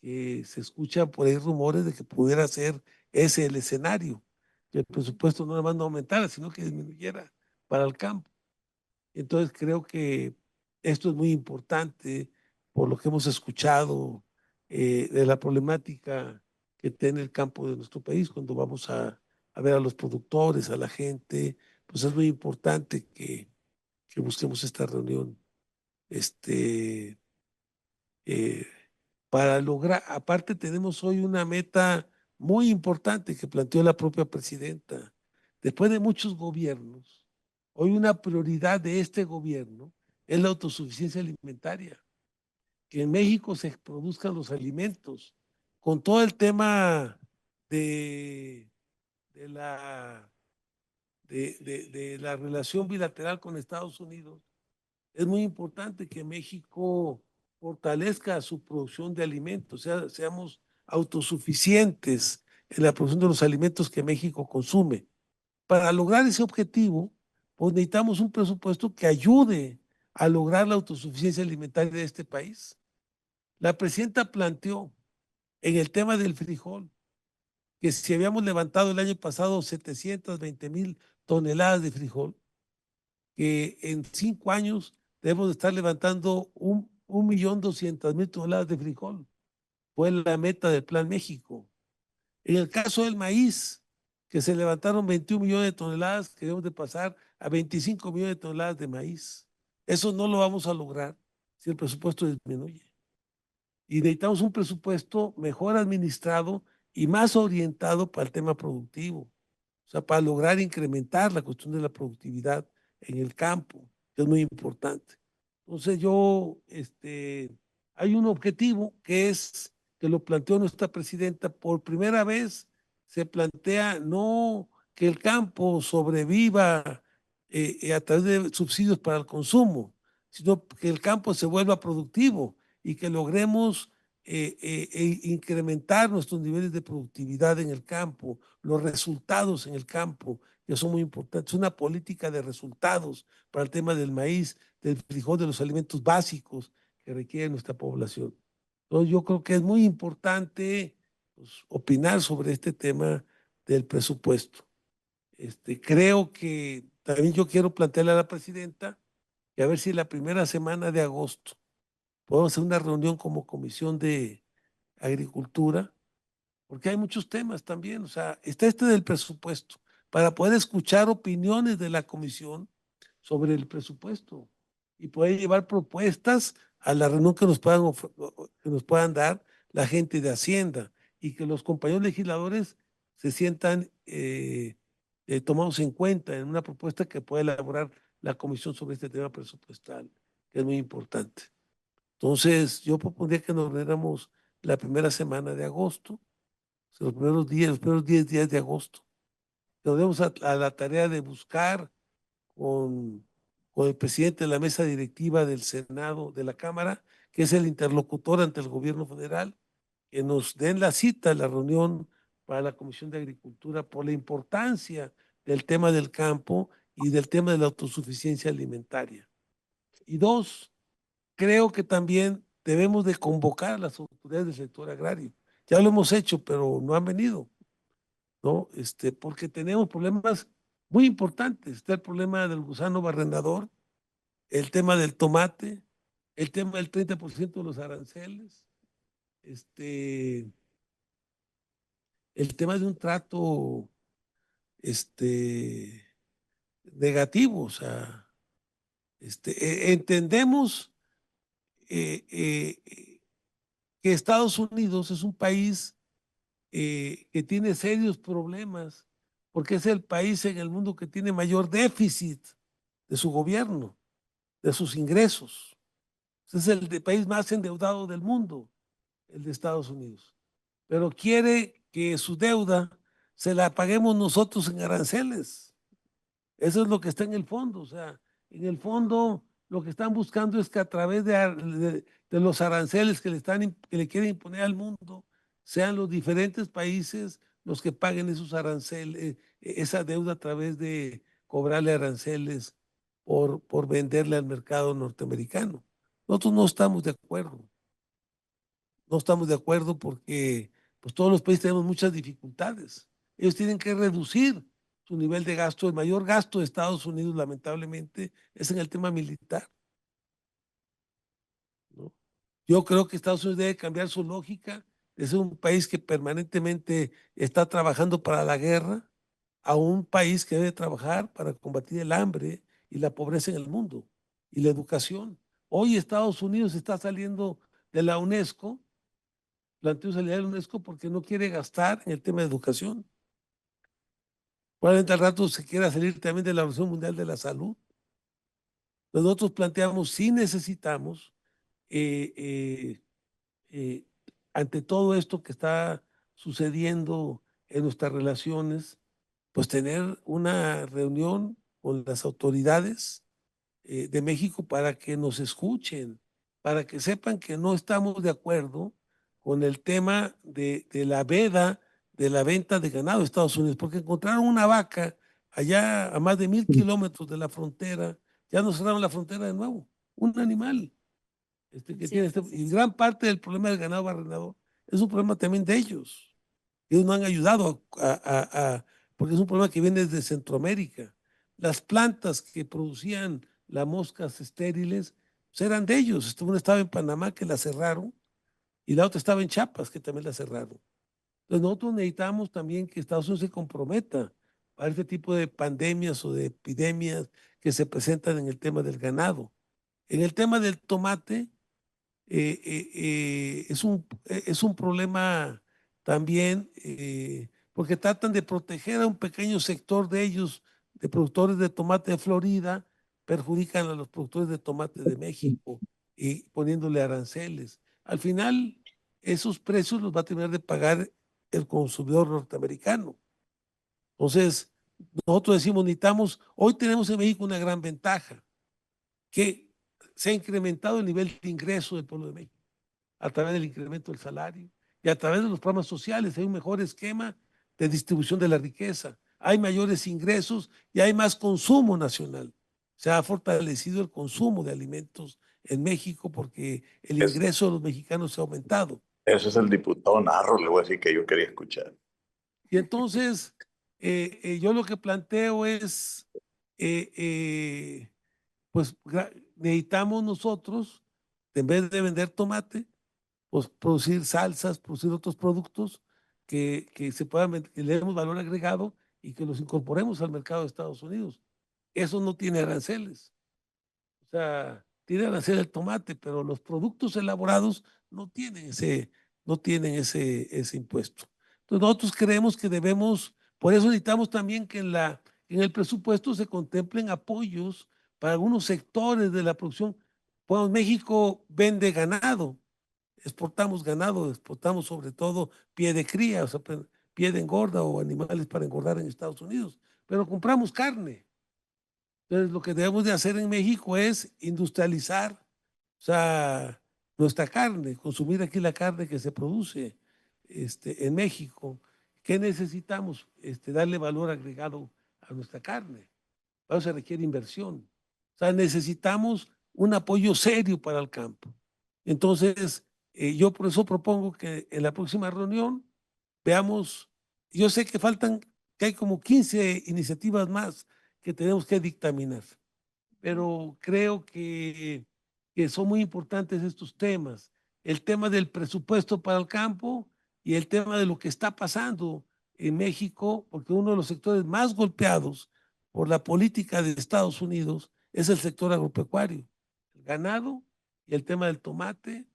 Que se escucha por ahí rumores de que pudiera ser ese el escenario, que el presupuesto no nada más no aumentara, sino que disminuyera para el campo. Entonces creo que esto es muy importante por lo que hemos escuchado de la problemática que tiene el campo de nuestro país cuando vamos a ver a los productores, a la gente, pues es muy importante que busquemos esta reunión. Para lograr, aparte tenemos hoy una meta muy importante que planteó la propia presidenta. Después de muchos gobiernos, hoy una prioridad de este gobierno es la autosuficiencia alimentaria, que en México se produzcan los alimentos, con todo el tema de la relación bilateral con Estados Unidos. Es muy importante que México fortalezca su producción de alimentos, seamos autosuficientes en la producción de los alimentos que México consume. Para lograr ese objetivo, pues necesitamos un presupuesto que ayude a lograr la autosuficiencia alimentaria de este país. La presidenta planteó en el tema del frijol que si habíamos levantado el año pasado 720,000 toneladas de frijol, que en 5 años debemos de estar levantando 1,200,000 toneladas de frijol. Fue la meta del Plan México. En el caso del maíz, que se levantaron 21 millones de toneladas, que debemos de pasar a 25 millones de toneladas de maíz. Eso no lo vamos a lograr si el presupuesto disminuye. Y necesitamos un presupuesto mejor administrado y más orientado para el tema productivo. O sea, para lograr incrementar la cuestión de la productividad en el campo, que es muy importante. Entonces hay un objetivo que es, que lo planteó nuestra presidenta, por primera vez se plantea no que el campo sobreviva a través de subsidios para el consumo, sino que el campo se vuelva productivo y que logremos incrementar nuestros niveles de productividad en el campo, los resultados en el campo, que son muy importantes. Una política de resultados para el tema del maíz, del frijol, de los alimentos básicos que requiere nuestra población. Entonces, yo creo que es muy importante pues, opinar sobre este tema del presupuesto. Creo que también yo quiero plantearle a la presidenta que a ver si la primera semana de agosto podemos hacer una reunión como Comisión de Agricultura, porque hay muchos temas también, o sea, está del presupuesto, para poder escuchar opiniones de la comisión sobre el presupuesto y poder llevar propuestas a la reunión que nos puedan dar la gente de Hacienda y que los compañeros legisladores se sientan tomados en cuenta en una propuesta que pueda elaborar la comisión sobre este tema presupuestal, que es muy importante. Entonces, yo propondría que nos reuniéramos la primera semana de agosto, los primeros 10 días de agosto. Nos demos a la tarea de buscar con el presidente de la mesa directiva del Senado, de la Cámara, que es el interlocutor ante el gobierno federal, que nos den la cita, la reunión para la Comisión de Agricultura por la importancia del tema del campo y del tema de la autosuficiencia alimentaria. Y dos, creo que también debemos de convocar a las autoridades del sector agrario. Ya lo hemos hecho, pero no han venido, ¿no? Porque tenemos problemas muy importantes. Está el problema del gusano barrenador, el tema del tomate, el tema del 30% de los aranceles, el tema de un trato negativo. O sea, entendemos que Estados Unidos es un país que tiene serios problemas porque es el país en el mundo que tiene mayor déficit de su gobierno, de sus ingresos. Es el país más endeudado del mundo, el de Estados Unidos. Pero quiere que su deuda se la paguemos nosotros en aranceles. Eso es lo que está en el fondo. O sea, en el fondo lo que están buscando es que a través de los aranceles que le quieren imponer al mundo, sean los diferentes países los que paguen esos aranceles, esa deuda a través de cobrarle aranceles por venderle al mercado norteamericano. Nosotros no estamos de acuerdo. No estamos de acuerdo porque pues, todos los países tenemos muchas dificultades. Ellos tienen que reducir su nivel de gasto. El mayor gasto de Estados Unidos, lamentablemente, es en el tema militar, ¿no? Yo creo que Estados Unidos debe cambiar su lógica de ser un país que permanentemente está trabajando para la guerra a un país que debe trabajar para combatir el hambre y la pobreza en el mundo y la educación. Hoy Estados Unidos está saliendo de la UNESCO, planteó salir de la UNESCO porque no quiere gastar en el tema de educación. Probablemente al rato se quiera salir también de la Organización Mundial de la Salud. Nosotros planteamos si necesitamos ante todo esto que está sucediendo en nuestras relaciones, pues tener una reunión con las autoridades de México para que nos escuchen, para que sepan que no estamos de acuerdo con el tema de la veda de la venta de ganado de Estados Unidos, porque encontraron una vaca allá a más de 1000 kilómetros de la frontera, ya nos cerraron la frontera de nuevo, un animal. Y gran parte del problema del ganado barrenador es un problema también de ellos. Ellos no han ayudado porque es un problema que viene desde Centroamérica. Las plantas que producían las moscas estériles pues eran de ellos. Una estaba en Panamá que la cerraron y la otra estaba en Chiapas que también la cerraron. Entonces nosotros necesitamos también que Estados Unidos se comprometa para este tipo de pandemias o de epidemias que se presentan en el tema del ganado. En el tema del tomate, es un problema también porque tratan de proteger a un pequeño sector de ellos, de productores de tomate de Florida, perjudican a los productores de tomate de México y poniéndole aranceles. Al final, esos precios los va a tener de pagar el consumidor norteamericano. Entonces, nosotros decimos, hoy tenemos en México una gran ventaja, que se ha incrementado el nivel de ingreso del pueblo de México a través del incremento del salario y a través de los programas sociales. Hay un mejor esquema de distribución de la riqueza, hay mayores ingresos y hay más consumo nacional. Se ha fortalecido el consumo de alimentos en México porque el ingreso de los mexicanos se ha aumentado. Ese es el diputado Narro, le voy a decir que yo quería escuchar. Y entonces, yo lo que planteo es, pues necesitamos nosotros, en vez de vender tomate, pues producir salsas, producir otros productos que se puedan, que le demos valor agregado y que los incorporemos al mercado de Estados Unidos. Eso no tiene aranceles. O sea, tiene arancel el tomate, pero los productos elaborados no tienen no tienen ese impuesto. Entonces nosotros creemos que debemos, por eso necesitamos también que en el presupuesto se contemplen apoyos para algunos sectores de la producción. Pues México vende ganado, exportamos ganado, exportamos sobre todo pie de cría, o sea, pie de engorda o animales para engordar en Estados Unidos, pero compramos carne. Entonces, lo que debemos de hacer en México es industrializar, o sea, nuestra carne, consumir aquí la carne que se produce en México. ¿Qué necesitamos? Darle valor agregado a nuestra carne. Para eso se requiere inversión. O sea, necesitamos un apoyo serio para el campo. Entonces, yo por eso propongo que en la próxima reunión veamos, yo sé que hay como 15 iniciativas más que tenemos que dictaminar, pero creo que son muy importantes estos temas. El tema del presupuesto para el campo y el tema de lo que está pasando en México, porque uno de los sectores más golpeados por la política de Estados Unidos es el sector agropecuario, el ganado y el tema del tomate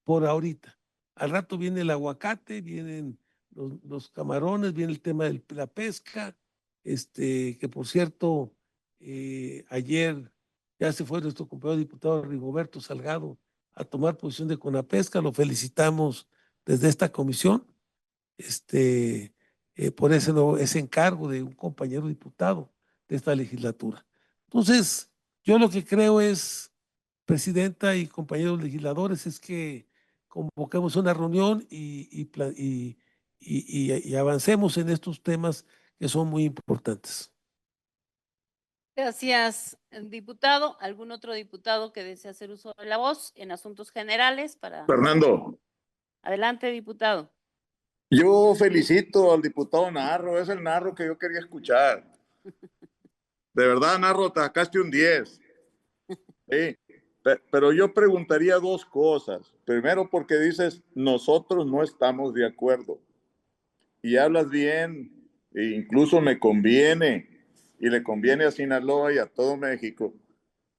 por ahorita. Al rato viene el aguacate, vienen los camarones, viene el tema de la pesca, que por cierto, ayer ya se fue nuestro compañero diputado Rigoberto Salgado a tomar posición de Conapesca, lo felicitamos desde esta comisión, por ese encargo de un compañero diputado de esta legislatura. Entonces, yo lo que creo es, presidenta y compañeros legisladores, es que convoquemos una reunión y avancemos en estos temas que son muy importantes. Gracias, diputado. ¿Algún otro diputado que desee hacer uso de la voz en asuntos generales? Fernando, Adelante, diputado. yo felicito al diputado Narro, es el Narro que yo quería escuchar. De verdad, Narro, te sacaste un 10. Sí, pero yo preguntaría dos cosas. Primero, porque dices, nosotros no estamos de acuerdo. Y hablas bien, e incluso me conviene, y le conviene a Sinaloa y a todo México,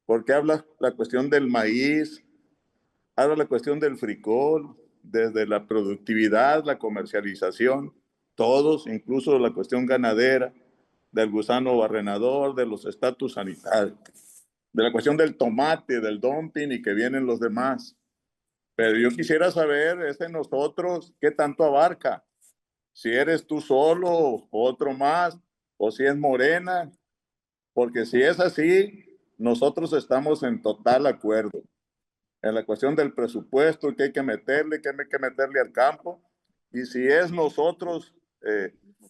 porque hablas la cuestión del maíz, hablas la cuestión del frijol, desde la productividad, la comercialización, todos, incluso la cuestión ganadera, del gusano barrenador, de los estatus sanitarios, de la cuestión del tomate, del dumping y que vienen los demás. Pero yo quisiera saber, nosotros, ¿qué tanto abarca? Si eres tú solo o otro más, o si es Morena, porque si es así, nosotros estamos en total acuerdo en la cuestión del presupuesto que hay que meterle al campo, y si es nosotros,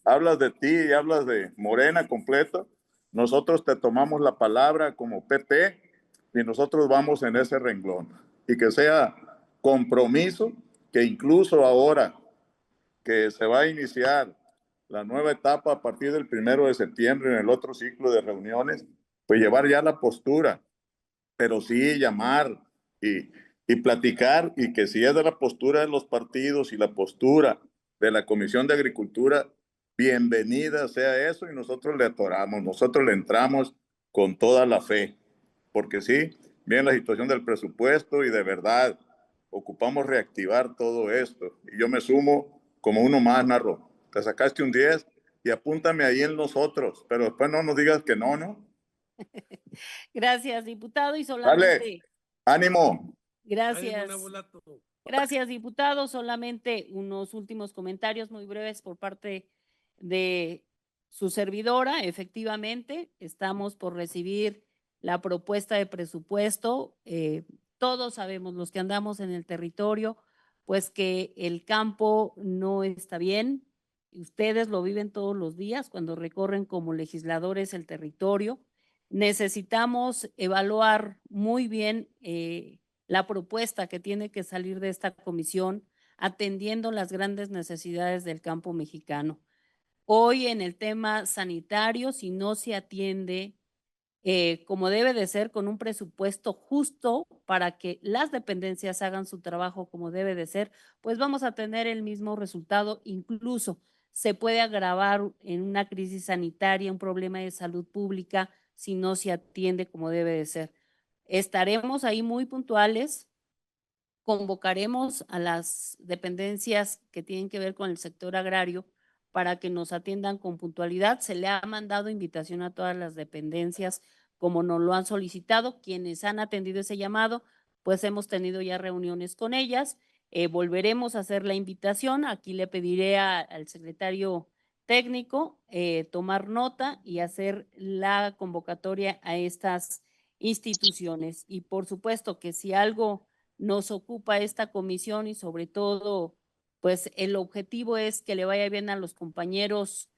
hablas de ti y hablas de Morena completo, nosotros te tomamos la palabra como PT y nosotros vamos en ese renglón, y que sea compromiso, que incluso ahora que se va a iniciar la nueva etapa a partir del 1 de septiembre en el otro ciclo de reuniones, pues llevar ya la postura, pero sí llamar y platicar, y que si es de la postura de los partidos y la postura de la Comisión de Agricultura, bienvenida sea eso, y nosotros le atoramos, nosotros le entramos con toda la fe, porque sí, viene la situación del presupuesto y de verdad ocupamos reactivar todo esto, y yo me sumo como uno más, Narro. Te sacaste un 10 y apúntame ahí en nosotros, pero después no nos digas que no, ¿no? Gracias, diputado. Y solamente. Dale, ánimo. Gracias. Gracias, diputado. Solamente unos últimos comentarios muy breves por parte de su servidora. Efectivamente, estamos por recibir la propuesta de presupuesto. Todos sabemos, los que andamos en el territorio, pues que el campo no está bien. Ustedes lo viven todos los días cuando recorren como legisladores el territorio. Necesitamos evaluar muy bien la propuesta que tiene que salir de esta comisión, atendiendo las grandes necesidades del campo mexicano. Hoy en el tema sanitario, si no se atiende como debe de ser, con un presupuesto justo para que las dependencias hagan su trabajo como debe de ser, pues vamos a tener el mismo resultado. Incluso se puede agravar en una crisis sanitaria, un problema de salud pública, si no se atiende como debe de ser. Estaremos ahí muy puntuales convocaremos a las dependencias que tienen que ver con el sector agrario para que nos atiendan con puntualidad. Se le ha mandado invitación a todas las dependencias como nos lo han solicitado. Quienes han atendido ese llamado, pues hemos tenido ya reuniones con ellas. Volveremos a hacer la invitación. Aquí le pediré al secretario técnico tomar nota y hacer la convocatoria a estas instituciones. Y por supuesto que si algo nos ocupa esta comisión y sobre todo, pues el objetivo es que le vaya bien a los compañeros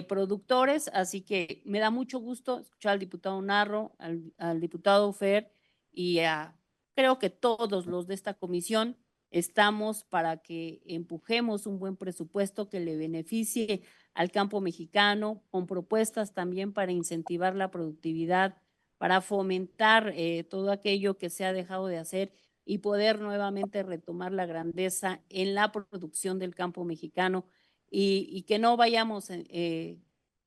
productores, así que me da mucho gusto escuchar al diputado Narro, al diputado Fer y creo que todos los de esta comisión estamos para que empujemos un buen presupuesto que le beneficie al campo mexicano, con propuestas también para incentivar la productividad, para fomentar todo aquello que se ha dejado de hacer y poder nuevamente retomar la grandeza en la producción del campo mexicano y que no vayamos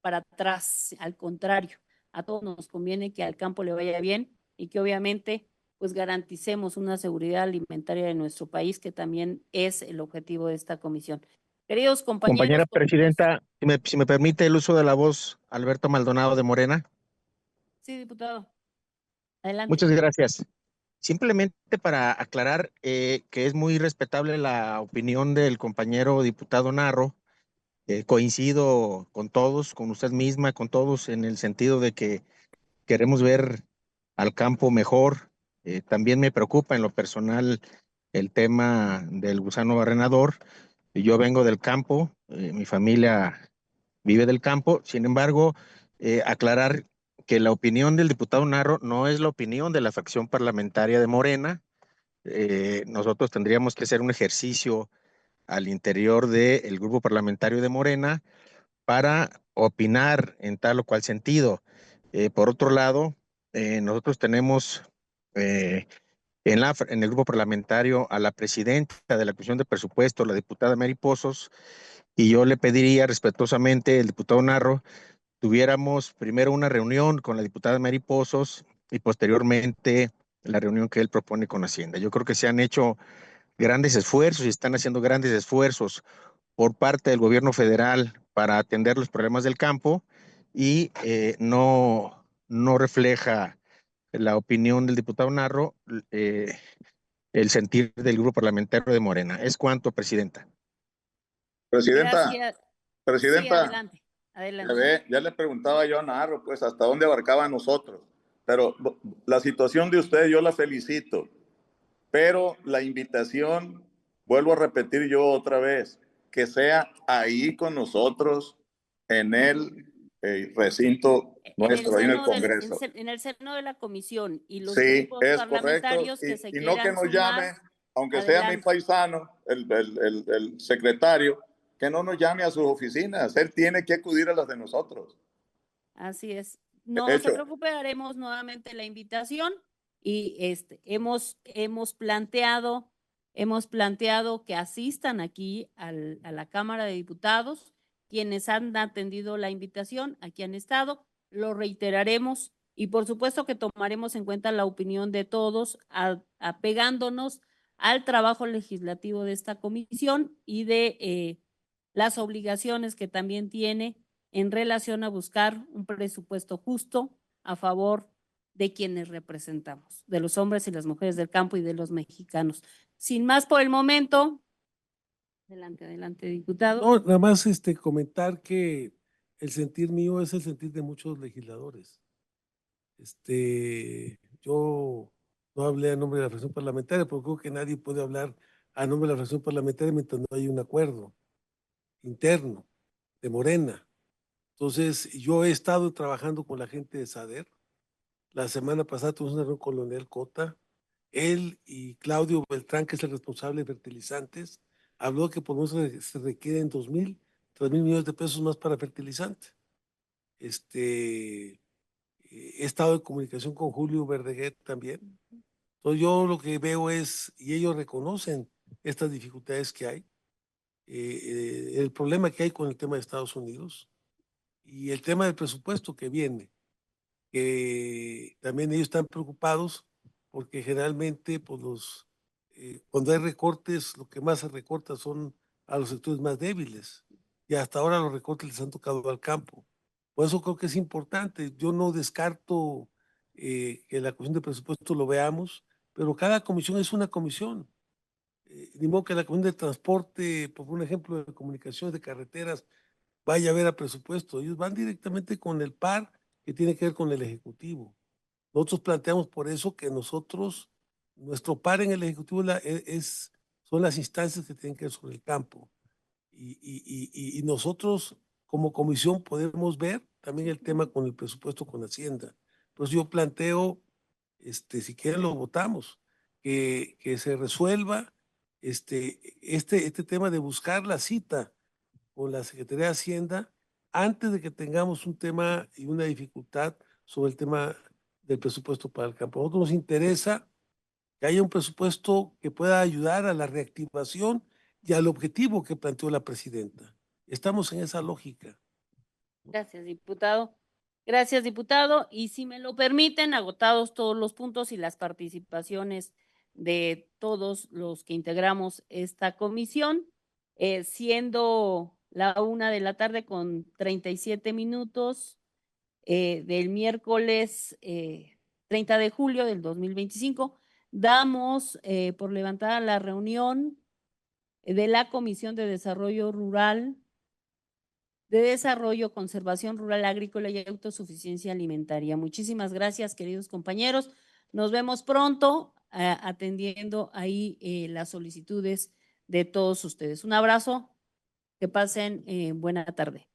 para atrás, al contrario, a todos nos conviene que al campo le vaya bien y que obviamente pues garanticemos una seguridad alimentaria de nuestro país, que también es el objetivo de esta comisión. Queridos compañeros. Compañera presidenta, si me permite el uso de la voz, Alberto Maldonado de Morena. Sí, diputado. Adelante. Muchas gracias. Simplemente para aclarar que es muy respetable la opinión del compañero diputado Narro. Coincido con todos, con usted misma, con todos, en el sentido de que queremos ver al campo mejor. También me preocupa en lo personal el tema del gusano barrenador. Yo vengo del campo, mi familia vive del campo. Sin embargo, aclarar que la opinión del diputado Narro no es la opinión de la fracción parlamentaria de Morena. Nosotros tendríamos que hacer un ejercicio al interior del grupo parlamentario de Morena para opinar en tal o cual sentido. Por otro lado, nosotros tenemos en el grupo parlamentario a la presidenta de la Comisión de Presupuesto, la diputada Mary Pozos, y yo le pediría respetuosamente, el diputado Narro, tuviéramos primero una reunión con la diputada Mary Pozos y posteriormente la reunión que él propone con Hacienda. Yo creo que se han hecho grandes esfuerzos y están haciendo grandes esfuerzos por parte del gobierno federal para atender los problemas del campo y no refleja la opinión del diputado Narro el sentir del grupo parlamentario de Morena. Es cuanto, presidenta. Presidenta, Gracias. presidenta, Sí, adelante. Adelante. ya le preguntaba yo a Narro, pues, hasta dónde abarcaba a nosotros. Pero la situación de usted, yo la felicito. Pero la invitación, vuelvo a repetir yo otra vez, que sea ahí con nosotros en el recinto nuestro, ahí en el Congreso. En el seno de la comisión y los Sí, grupos es parlamentarios correcto. que se Y no que quieran nos sumar, llame, aunque adelante. sea mi paisano, el secretario, que no nos llame a sus oficinas. Él tiene que acudir a las de nosotros. Así es. No Hecho. se preocupe, haremos nuevamente la invitación y hemos planteado que asistan aquí a la Cámara de Diputados. Quienes han atendido la invitación, aquí han estado, lo reiteraremos y por supuesto que tomaremos en cuenta la opinión de todos, apegándonos al trabajo legislativo de esta comisión y de las obligaciones que también tiene en relación a buscar un presupuesto justo a favor de quienes representamos, de los hombres y las mujeres del campo y de los mexicanos. Sin más por el momento. Adelante, diputado. No, nada más comentar que el sentir mío es el sentir de muchos legisladores. Yo no hablé a nombre de la fracción parlamentaria, porque creo que nadie puede hablar a nombre de la fracción parlamentaria mientras no hay un acuerdo interno de Morena. Entonces, yo he estado trabajando con la gente de SADER. La semana pasada tuvimos una reunión con Leonel Cota. Él y Claudio Beltrán, que es el responsable de fertilizantes, habló que por lo menos se requieren 2,000, 3,000 millones de pesos más para fertilizante. He estado en comunicación con Julio Verdeguet también. Entonces yo lo que veo es, y ellos reconocen estas dificultades que hay, el problema que hay con el tema de Estados Unidos y el tema del presupuesto que viene, que también ellos están preocupados porque generalmente pues, los cuando hay recortes, lo que más se recorta son a los sectores más débiles. Y hasta ahora los recortes les han tocado al campo. Por eso creo que es importante. Yo no descarto que la comisión de presupuesto lo veamos, pero cada comisión es una comisión. Ni modo que la comisión de transporte, por un ejemplo, de comunicaciones de carreteras, vaya a ver a presupuesto. Ellos van directamente con el par que tiene que ver con el Ejecutivo. Nosotros planteamos por eso que nuestro par en el Ejecutivo son las instancias que tienen que ver sobre el campo. Y nosotros como comisión podemos ver también el tema con el presupuesto con Hacienda. Entonces yo planteo, si quieren lo votamos, que se resuelva este tema de buscar la cita con la Secretaría de Hacienda antes de que tengamos un tema y una dificultad sobre el tema del presupuesto para el campo. A nosotros nos interesa que haya un presupuesto que pueda ayudar a la reactivación y al objetivo que planteó la presidenta. Estamos en esa lógica. Gracias, diputado. Gracias, diputado. Y si me lo permiten, agotados todos los puntos y las participaciones de todos los que integramos esta comisión, siendo la 1:00 p.m. con 37 minutos del miércoles 30 de julio del 2025, damos por levantada la reunión de la Comisión de Desarrollo Rural, Conservación Rural, Agrícola y Autosuficiencia Alimentaria. Muchísimas gracias, queridos compañeros. Nos vemos pronto atendiendo ahí las solicitudes de todos ustedes. Un abrazo, que pasen buena tarde.